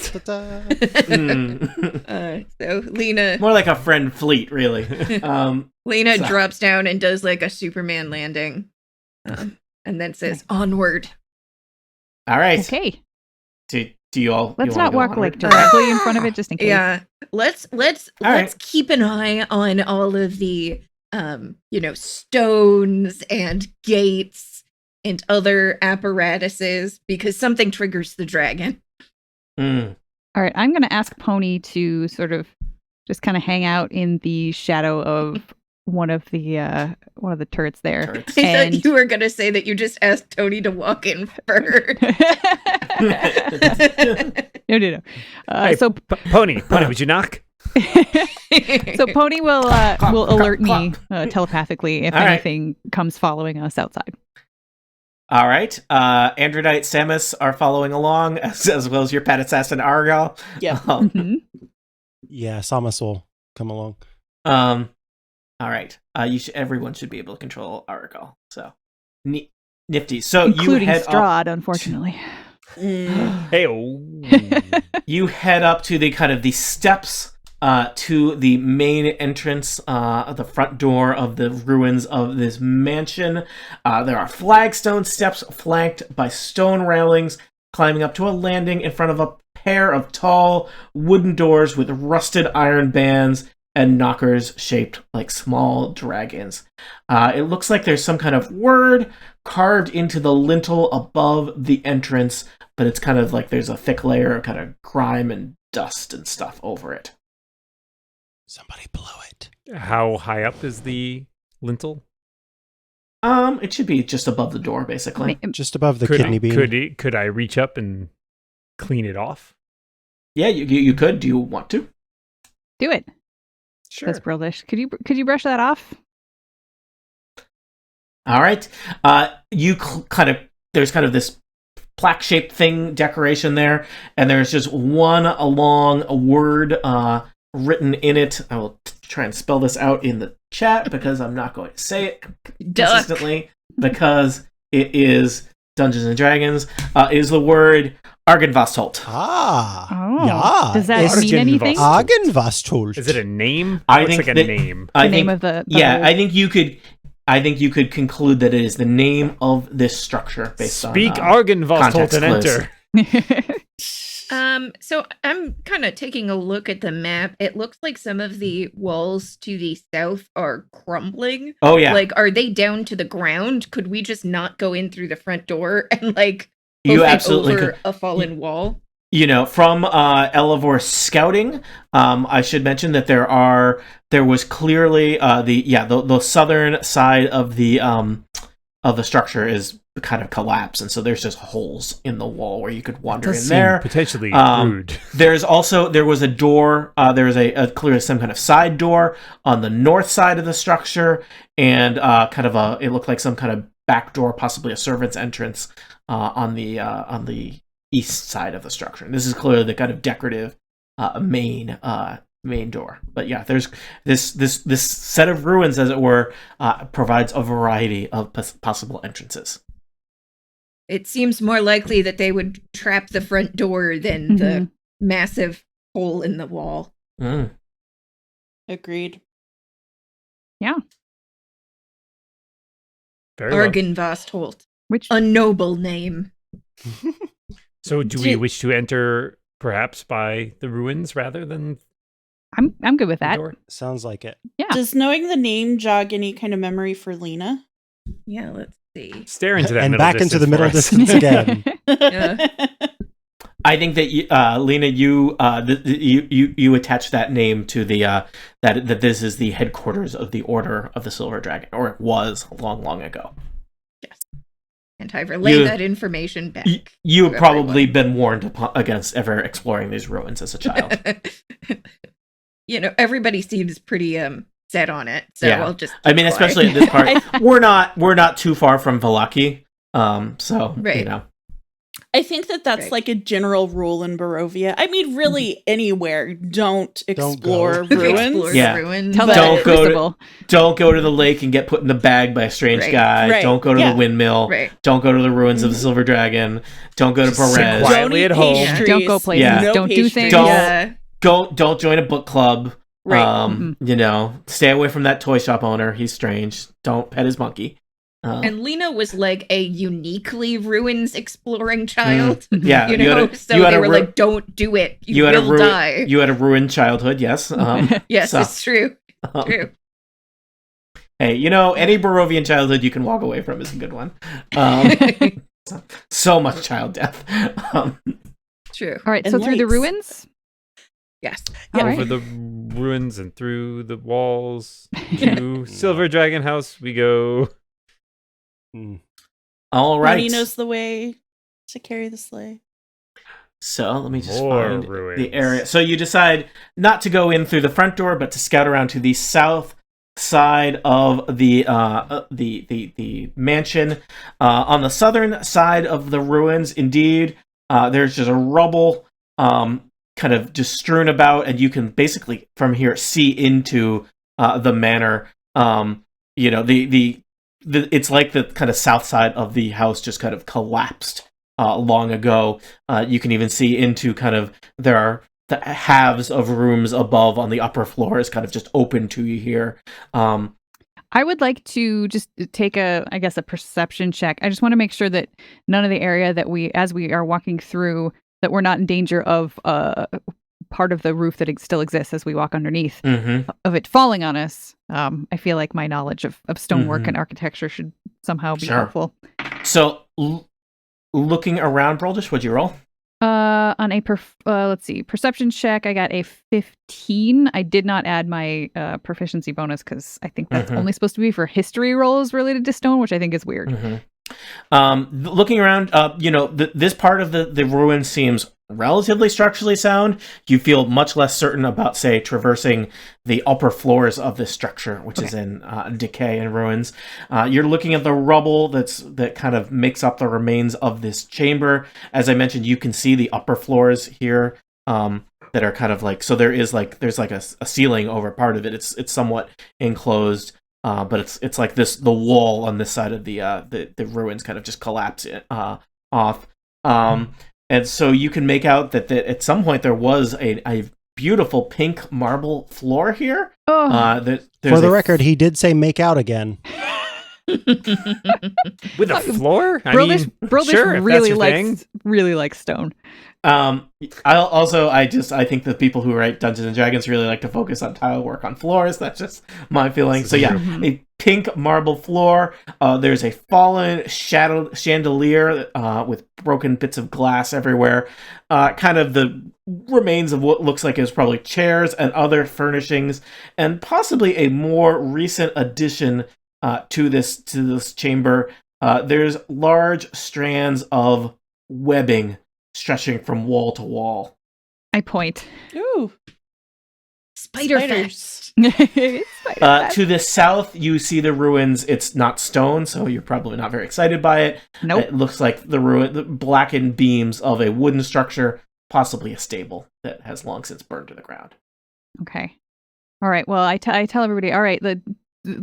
Mm. So Lena More like a friend fleet, really. Lena So- drops down and does like a Superman landing, and then says, "Onward." All right. Okay. Do you all? Let's you wanna not go walk onward? like directly in front of it just in case. Yeah, let's right. keep an eye on all of the stones and gates and other apparatuses because something triggers the dragon. Mm. All right, I'm going to ask Pony to sort of just kind of hang out in the shadow of one of the turrets there. Turrets. I And- thought you were gonna say that you just asked Tony to walk in first. No. Hey, So Pony, would you knock? so Pony will Clop, alert clop, me telepathically if All right. anything comes following us outside. All right. Androdite, Samus are following along, as well as your pet assassin, Argal. Yep. Mhm. Yeah, Samus will come along. All right. Everyone should be able to control Argal. So, nifty. So Including you head Strahd, unfortunately. Hey, You head up to the kind of the steps to the main entrance, the front door of the ruins of this mansion. There are flagstone steps flanked by stone railings, climbing up to a landing in front of a pair of tall wooden doors with rusted iron bands and knockers shaped like small dragons. It looks like there's some kind of word carved into the lintel above the entrance, but it's kind of like there's a thick layer of kind of grime and dust and stuff over it. Somebody blow it. how high up is the lintel? It should be just above the door, basically. Just above the could, kidney bean. Could I reach up and clean it off? Yeah, you could. Do you want to? Do it. Sure. Says Brildish. Could you brush that off? All right. There's kind of this plaque-shaped thing decoration there, and there's just one long word written in it. I will try and spell this out in the chat because I'm not going to say it consistently because it is Dungeons and Dragons. It is the word Argynvostholt. Ah. Oh. Yeah. Does that It's mean anything? Argynvostholt. Is it a name? I Looks think like a that- name. The name of the Yeah, whole- I think you could conclude that it is the name of this structure based Speak on Argynvostholt and context enter. So I'm kind of taking a look at the map. It looks like some of the walls to the south are crumbling. Oh yeah, Like, are they down to the ground? Could we just not go in through the front door and like you hoof it absolutely over could. a fallen wall? You know, from Elevor scouting, I should mention that there was clearly the southern side of the structure is kind of collapsed, and so there's just holes in the wall where you could wander Does in seem there. potentially Um, rude. There was a door. There was a clearly some kind of side door on the north side of the structure, and it looked like some kind of back door, possibly a servant's entrance on the east side of the structure. And this is clearly the kind of decorative main door. But yeah, there's this set of ruins, as it were, provides a variety of possible entrances. It seems more likely that they would trap the front door than the massive hole in the wall. Mm. Agreed. Very well. Argynvostholt. Which A noble name. So do we wish to enter perhaps by the ruins rather than I'm good with the that. door? Sounds like it. Yeah. Does knowing the name jog any kind of memory for Lena? Yeah, let's see. Stare into that And middle back into the distance middle for us. distance again. I think that Lena, you attach that name to the that this is the headquarters of the Order of the Silver Dragon, or it was long ago. And I relay You- that information back. You have to probably everyone. been warned against ever exploring these ruins as a child. Everybody seems pretty set on it, so Yeah. I'll just. I mean, keep quiet. especially at this part, we're not too far from Valaki, so you Right. know. I think that's Right. like a general rule in Barovia. I mean, really anywhere. Don't explore go. ruins. Explore Yeah. ruins. Tell But- that Don't to go to- Crucible. Don't go to the lake and get put in the bag by a strange Right. guy. Right. Don't go to Yeah. the windmill. Right. Don't go to the ruins of the Silver Dragon. Don't go to Just sit Perez. quiet. Don't Quietly eat at home. pastries. Don't go places. Yeah. No Don't do pastries. things. Don't- Yeah. Don't join a book club. Right. You know, stay away from that toy shop owner. He's strange. Don't pet his monkey. And Lena was like a uniquely ruins exploring child. Yeah, You you had know, a- so you had they a were ru- like, "Don't do it. You, had a will die." You had a ruined childhood, yes. Yes, so- it's true. um, True. Hey, any Barovian childhood you can walk away from is a good one. So much child death. True. All right, And so through the lights. ruins. Yes. All Over right. the ruins and through the walls to Silver Dragon House we go. Mm. All right. Money knows the way to carry the sleigh. So let me just More find ruins. the area. So you decide not to go in through the front door, but to scout around to the south side of the mansion. On the southern side of the ruins, indeed, there's just a rubble kind of just strewn about, and you can basically from here see into the manor. You know, the it's like the kind of south side of the house just kind of collapsed long ago. You can even see into kind of there are the halves of rooms above on the upper floor is kind of just open to you here. I would like to just take a perception check. I just want to make sure that none of the area that as we are walking through, that we're not in danger of part of the roof that still exists as we walk underneath of it falling on us. I feel like my knowledge of stonework and architecture should somehow be helpful. So looking around, Broldish, what'd you roll? On a let's see, perception check, I got a 15. I did not add my proficiency bonus because I think that's only supposed to be for history rolls related to stone, which I think is weird. Looking around, this part of the ruin seems relatively structurally sound. You feel much less certain about, say, traversing the upper floors of this structure, which is in decay and ruins. You're looking at the rubble that kind of makes up the remains of this chamber. As I mentioned, you can see the upper floors here that are kind of like, so there's like a ceiling over part of it. It's somewhat enclosed. But it's like the wall on this side of the ruins kind of just collapse off. And so you can make out that at some point there was a beautiful pink marble floor here. For the record, he did say make out again. With a floor? Broldish sure, really likes stone. I think the people who write Dungeons and Dragons really like to focus on tile work on floors. That's just my feeling. So yeah, a pink marble floor. There's a fallen chandelier with broken bits of glass everywhere. Kind of the remains of what looks like is probably chairs and other furnishings, and possibly a more recent addition to this chamber. There's large strands of webbing stretching from wall to wall. I point. Ooh. Spiders. To the south, you see the ruins. It's not stone, so you're probably not very excited by it. Nope. It looks like the blackened beams of a wooden structure, possibly a stable that has long since burned to the ground. Okay. All right. Well, I tell everybody, all right, it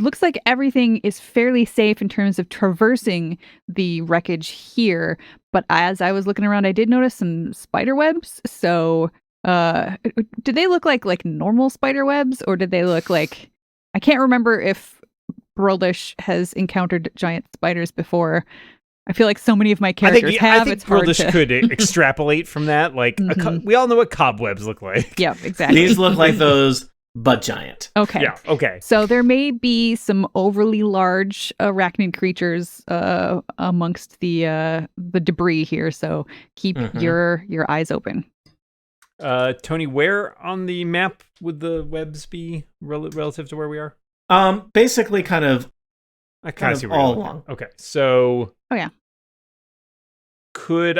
looks like everything is fairly safe in terms of traversing the wreckage here. But as I was looking around, I did notice some spider webs. So did they look like normal spider webs, or did they look like... I can't remember if Broldish has encountered giant spiders before. I feel like so many of my characters have. I think it's hard Broldish could extrapolate from that. Like we all know what cobwebs look like. Yeah, exactly. These look like those, but giant. Okay. Yeah, okay. So there may be some overly large arachnid creatures amongst the debris here. So keep your eyes open. Tony, where on the map would the webs be relative to where we are? Basically, kind of. I kind of see where all you're along. Okay, so. Oh yeah. Could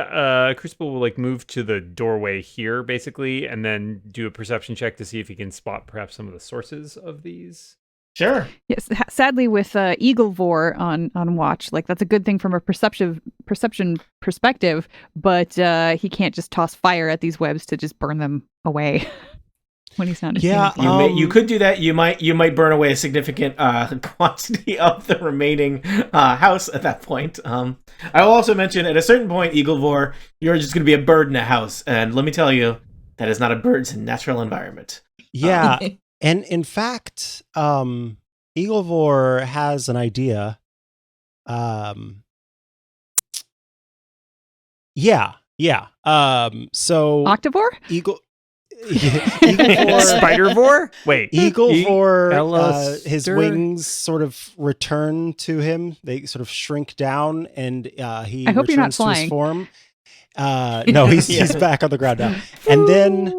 Crucible move to the doorway here, basically, and then do a perception check to see if he can spot perhaps some of the sources of these? Sure. Yes. Sadly, with Eaglevor on watch, that's a good thing from a perception perspective, but he can't just toss fire at these webs to just burn them away when he's not. Yeah, you could do that. You might burn away a significant quantity of the remaining house at that point. I will also mention at a certain point, Eaglevor, you're just going to be a bird in a house, and let me tell you, that is not a bird's natural environment. Yeah. And in fact, Eaglevor has an idea. Yeah. So Octavor? Eaglevor, Spidervor? Wait. Eaglevor, his wings sort of return to him. They sort of shrink down, and he I hope you're not returns to his flying. form. No, he's back on the ground now. And then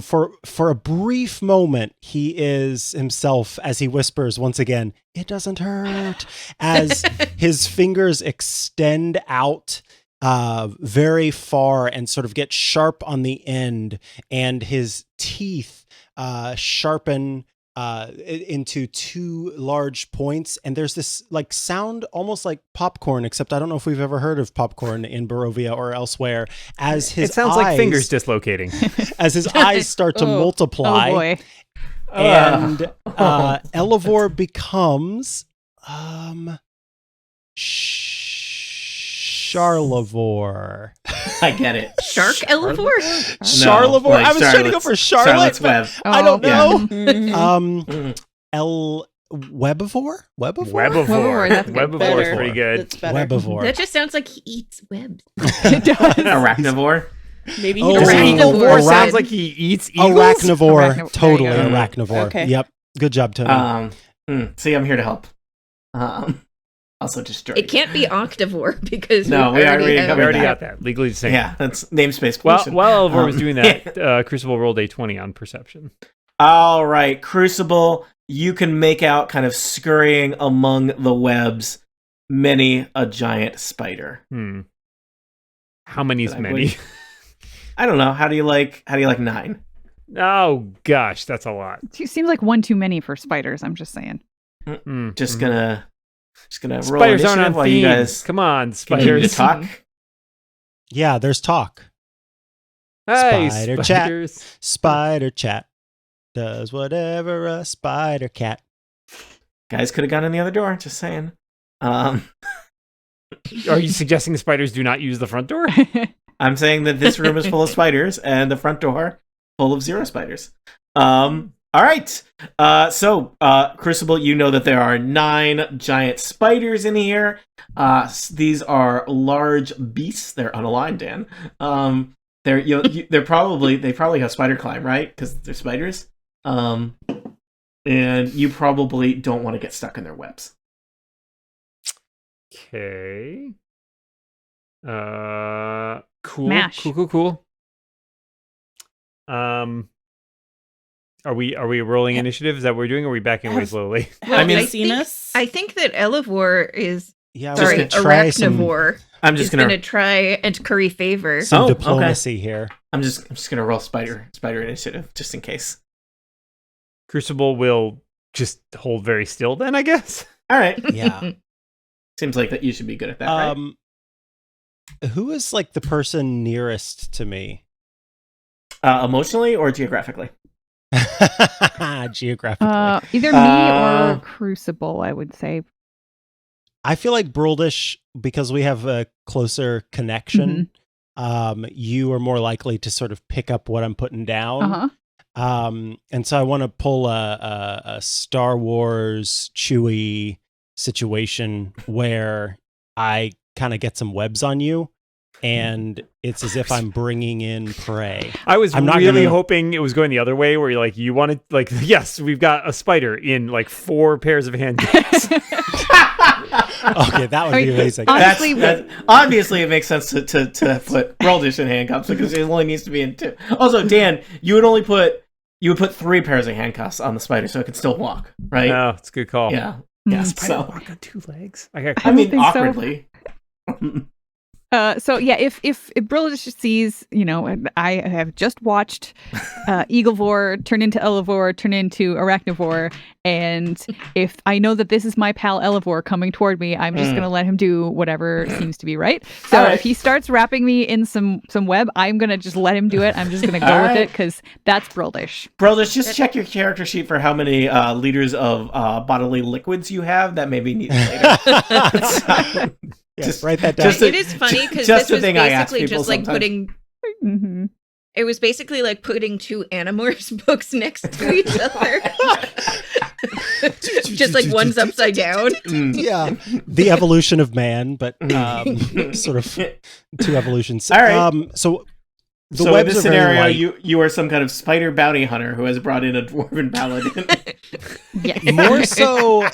for a brief moment, he is himself as he whispers once again, "It doesn't hurt," as his fingers extend out very far and sort of get sharp on the end, and his teeth sharpen into two large points, and there's this like sound almost like popcorn, except I don't know if we've ever heard of popcorn in Barovia or elsewhere. As his It sounds like fingers dislocating. as his eyes start to multiply, Oh boy. and Elevor becomes Charlevor. I get it. Shark Elevor? Charlevor. like I was trying to go for Charlotte. Charlotte's Web. I don't know. Mhm. Webivore? Webivore? Webivore, that's good. Webivore is pretty good. That's better. Webivore. That just sounds like he eats webs. It does. Arachnivore. Maybe Oh, he doesn't eat Arachnivore. Arachnivore the sounds Sid. like he eats eagles. Arachnivore. There you Totally go. arachnivore. Okay. Yep. Good job, Tony. See, I'm here to help. Also destroy. It can't be Octavore because No, we already have We already that. got that. Legally the same. Yeah, that's namespace Well, pollution. while Elvor was doing yeah. that, Crucible rolled a 20 on perception. All right, Crucible, you can make out kind of scurrying among the webs many a giant spider. How many is Did I many? win? I don't know. How do you like 9? Oh gosh, that's a lot. It seems like one too many for spiders. I'm just saying. Just gonna roll Spiders aren't initiative on while theme. you guys Come on, continue to spiders. talk. Yeah, there's talk. Hey, Spider chat. spiders. Spider chat does whatever a spider cat. Guys could have gone in the other door. Just saying. Are you suggesting the spiders do not use the front door? I'm saying that this room is full of spiders and the front door full of 0 spiders. All right. So, Crucible, you know that there are 9 giant spiders in here. These are large beasts. They're unaligned, Dan. They probably have spider climb, right? Because they're spiders. And you probably don't want to get stuck in their webs. Okay. Cool. Mash. Cool. Are we rolling initiative? Is that what we're doing? Or are we backing away slowly? Well, I mean- I think that Elevor is Yeah, sorry, we're gonna try some Arachnivore I'm is just going gonna to try and curry favor. Oh, okay. diplomacy here. I'm just gonna roll spider initiative just in case. Crucible will just hold very still then, I guess. All right. Yeah. Seems like that you should be good at that, right? Who is like the person nearest to me? Emotionally or geographically? Geographically. Either me or Crucible, I would say. I feel like Bruldish, because we have a closer connection, you are more likely to sort of pick up what I'm putting down. And so I want to pull a Star Wars Chewie situation where I kind of get some webs on you, and it's as if I'm bringing in prey. I was I'm not really gonna- hoping it was going the other way, where you're like, you wanted, like, yes, we've got a spider in like 4 pairs of handcuffs. Okay, that would be amazing. honestly, Obviously, it makes sense to put Broldish in handcuffs because it only needs to be in 2. Also, Dan, you would put 3 pairs of handcuffs on the spider so it could still walk, right? Oh, it's a good call. Yeah. Yeah. Spider So, walk on 2 legs. I got I mean, think so. awkwardly. So yeah, if Brilish sees, and I have just watched Eaglevore turn into Elevor, turn into Arachnivore, and if I know that this is my pal Elevor coming toward me, I'm just gonna let him do whatever seems to be right. So All right. if he starts wrapping me in some web, I'm gonna just let him do it. I'm just gonna go All with right. it because that's Brilish. Broldish, just check your character sheet for how many liters of bodily liquids you have. That may be needed later. Yeah, Just- write that down. just It is funny because just this the was thing I ask basically people just like sometimes. putting. Mm-hmm. It was basically like putting 2 Animorphs books next to each other. Just like one's upside down. Yeah, the evolution of man, but sort of 2 evolutions. All right. So the So in webs this are very scenario, light. you are some kind of spider bounty hunter who has brought in a dwarven paladin. Yes. More so,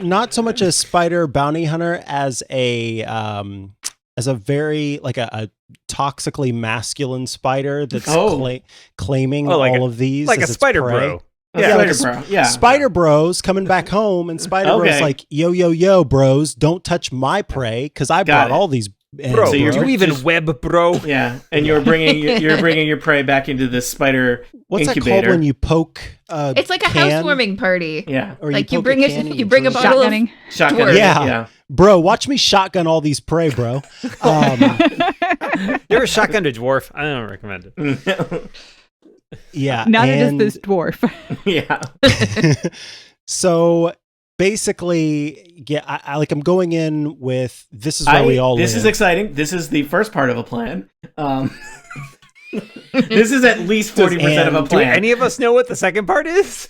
not so much a spider bounty hunter as a very like a toxically masculine spider that's claiming Oh, like all a- of these like a as its spider prey. bro. Yeah, like spider bro. Yeah, Spider Bros coming back home, and Spider Bros Okay. like, yo, bros, don't touch my prey because I brought it. all these And Bro, So you're you even just- web, bro. Yeah, and you're bringing your prey back into this spider what's that incubator. called when you poke? It's like a can? housewarming party. Yeah, Or Like you poke bring can and you bring a throw it. bottle of Shotgunning. shotgun. Dwarf. Yeah. Bro, watch me shotgun all these prey, bro. You ever shotgunned a dwarf? I don't recommend it. Yeah. Neither does and- this dwarf. yeah. So basically, yeah, I'm going in with this is where we all This live. is exciting. This is the first part of a plan. This is at least 40% of a And Do plan. any of us know what the second part is?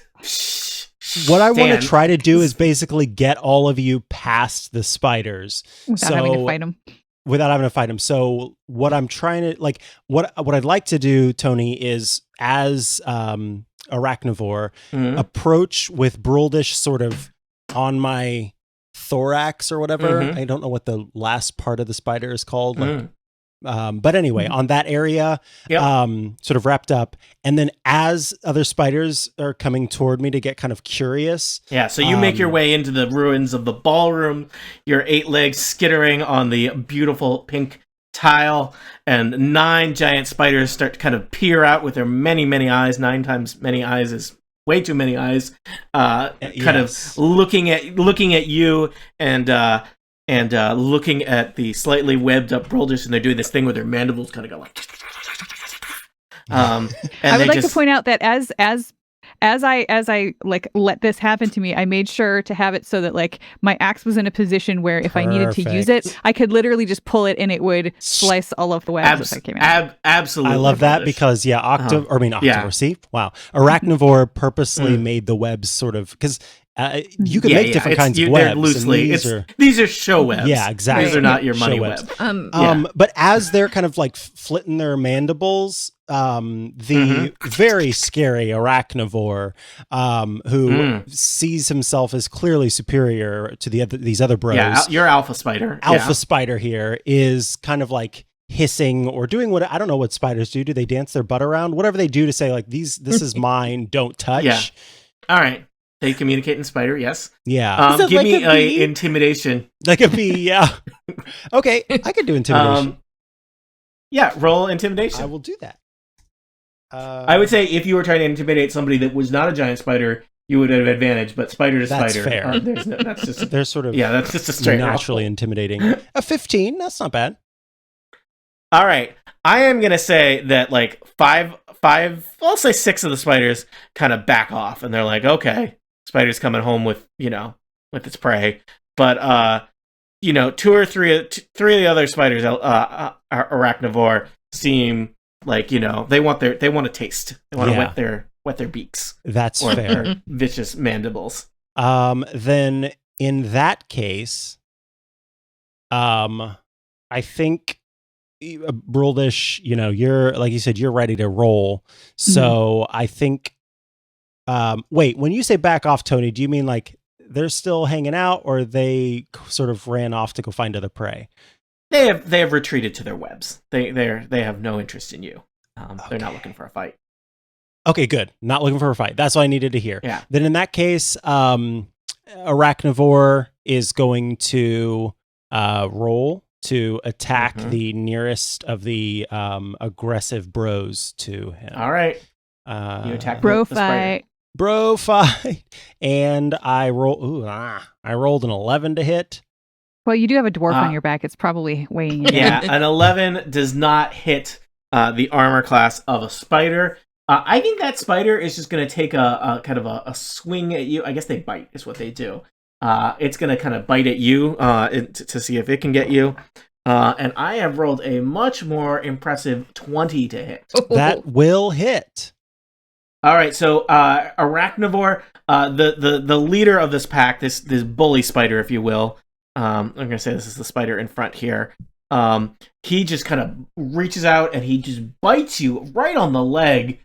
What I want Dan. to try to do is basically get all of you past the spiders Without having to fight him. without having to fight them. So what I'm trying to what I'd like to do, Tony, is as Arachnivore, Mhm. approach with Bruldish sort of on my thorax or whatever. Mhm. I don't know what the last part of the spider is called. Mm. But anyway, on that area, Yep. sort of wrapped up. And then as other spiders are coming toward me to get kind of curious, Yeah, so you make your Um, way into the ruins of the ballroom, your 8 legs skittering on the beautiful pink tile, and 9 giant spiders start to kind of peer out with their many, many eyes. 9 times many eyes is way too many eyes. Kind yes. of looking at you and looking at the slightly webbed up Bruldish, and they're doing this thing where their mandibles kind of go like. And I would they like just, to point out that as I like let this happen to me, I made sure to have it so that like my axe was in a position where if I needed to use it, Perfect. I could literally just pull it and it would slice all of the webs as I came out. absolutely. I love that Bruldish. because Octavore, Yeah. see? Wow. Arachnivore purposely made the webs sort of, because you can make different kinds of they're webs. and loosely. These are show webs. Yeah, exactly. These are not your money Show webs. webs. Yeah. But as they're kind of like flitting their mandibles, the very scary Arachnivore, who sees himself as clearly superior to these other bros, Yeah, you're Alpha Spider. Alpha Spider here is kind of like hissing or doing what I don't know what spiders do. Do they dance their butt around? Whatever they do to say like this is mine, don't touch. Yeah. All right. They communicate in spider, yes. Yeah. Is it Give like me a bee? intimidation. Like a bee, yeah. Okay, I could do intimidation. Yeah, roll intimidation. I will do that. I would say if you were trying to intimidate somebody that was not a giant spider, you would have advantage. But spider to That's spider, fair. That's just They're sort of that's just a straight roll. naturally intimidating. A 15, that's not bad. All right, I am gonna say that like five. I'll say 6 of the spiders kind of back off, and they're like, okay, spider's coming home with its prey. But 2 or 3 of the other spiders, Arachnivore, seem like they want a taste. They want to Yeah. wet their beaks That's or fair. their vicious mandibles. Then in that case, I think Bruldish, you're like you said, you're ready to roll. So I think, wait, when you say back off, Tony, do you mean like they're still hanging out, or they sort of ran off to go find other prey? They have retreated to their webs. They have no interest in you. They're not looking for a fight. Okay, good. Not looking for a fight. That's what I needed to hear. Yeah. Then in that case, Arachnivore is going to roll to attack the nearest of the aggressive bros to him. All right. You attack the spider. Fight. Bro fight. And I rolled an 11 to hit. Well, you do have a dwarf on your back. It's probably weighing you Yeah, down. an 11 does not hit the armor class of a spider. I think that spider is just going to take a kind of a swing at you. I guess they bite is what they do. It's going to kind of bite at you to see if it can get you. And I have rolled a much more impressive 20 to hit. That will hit. All right, so Arachnivore, the leader of this pack, this bully spider, if you will. I'm going to say this is the spider in front here. He just kind of reaches out and he just bites you right on the leg.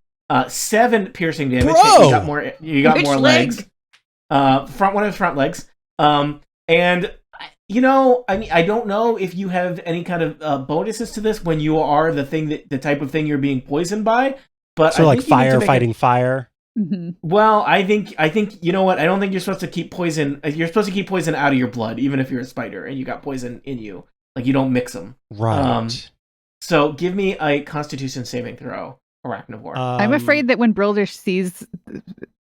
7 piercing damage. Bro! You got Which more leg? legs. One of his front legs. And I mean, I don't know if you have any kind of bonuses to this when you are the type of thing you're being poisoned by. But So I like think you need to fire make fighting fire. Mhm. Well, I think you know what? I don't think you're supposed to keep poison. You're supposed to keep poison out of your blood, even if you're a spider and you got poison in you. Like, you don't mix them. Right. So give me a Constitution saving throw, Arachnivore. I'm afraid that when Brildish sees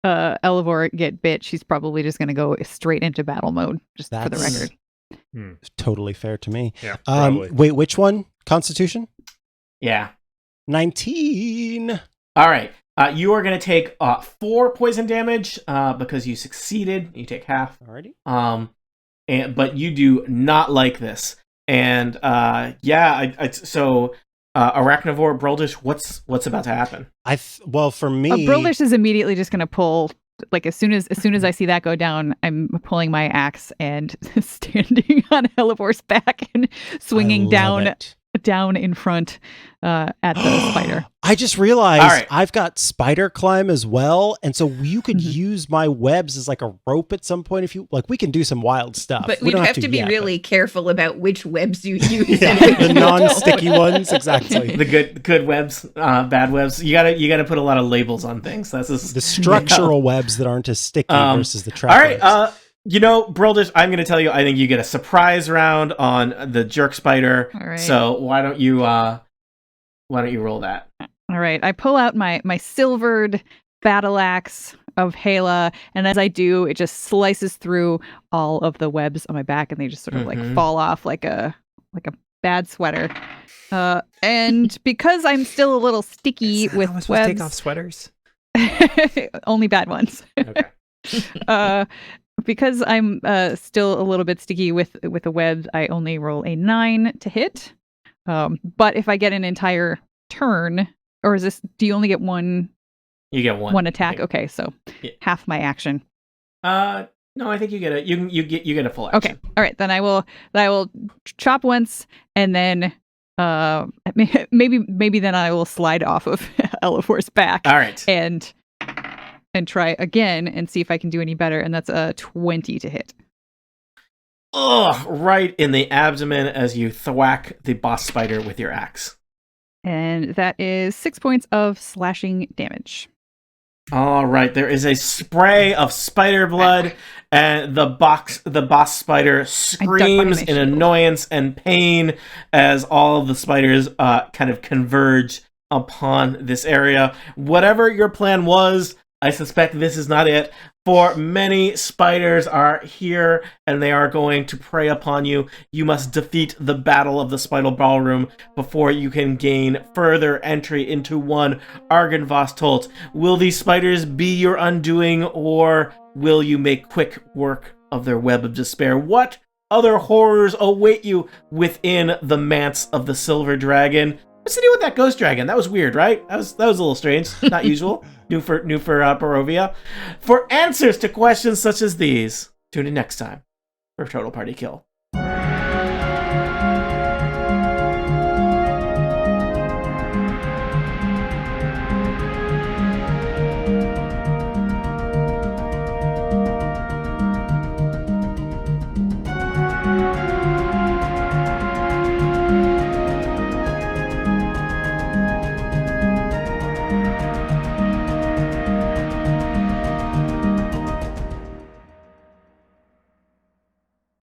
Elevor get bit, she's probably just going to go straight into battle mode, just for the That's- record. totally fair to me. Yeah, probably. Wait, which one? Constitution? Yeah. 19. All right. You are going to take 4 poison damage because you succeeded. You take half. Alrighty. But you do not like this. And so Arachnivore, Brildish, what's about to happen? Well, for me, Brildish is immediately just going to pull. Like as soon as I see that go down, I'm pulling my axe and standing on Elevor's back and swinging I love it. down in front at the spider. I just realized All right. I've got spider climb as well, and so you could Mhm. use my webs as like a rope at some point if you like. We can do some wild stuff. But We we'd don't have to be yet, really careful about which webs you use. Yeah, and which the you non-sticky don't. ones, exactly. The good webs, bad webs. You gotta put a lot of labels on things. That's just, The structural webs that aren't as sticky versus the trap All right. webs. Brildish, I'm going to tell you, I think you get a surprise round on the jerk spider. All right. So why don't you roll that? All right, I pull out my silvered battle axe of Hala, and as I do, it just slices through all of the webs on my back, and they just sort of like Mhm. fall off like a bad sweater. And because I'm still a little sticky with Take off webs, sweaters. only bad ones. Okay. Because I'm still a little bit sticky with the webs, I only roll a 9 to hit. But if I get an entire turn, or is this? Do you only get one? You get one. One attack. Okay, so Yeah. half my action. No, I think you get a you get a full Okay, action. all right. Then I will chop once, and then maybe then I will slide off of Elevor's back All right. and try again and see if I can do any better. And that's a 20 to hit. Ugh, right in the abdomen as you thwack the boss spider with your axe. And that is 6 points of slashing damage. All right, there is a spray of spider blood, and the boss spider screams in shield. annoyance and pain as all of the spiders kind of converge upon this area. Whatever your plan was, I suspect this is not it. For many spiders are here, and they are going to prey upon you. You must defeat the Battle of the Spider Ballroom before you can gain further entry into one Argynvost. Will these spiders be your undoing, or will you make quick work of their web of despair? What other horrors await you within the manse of the Silver Dragon? What's the deal with that ghost dragon? That was weird, right? That was a little strange. Not usual. New for Barovia. For answers to questions such as these, tune in next time for Total Party Kill.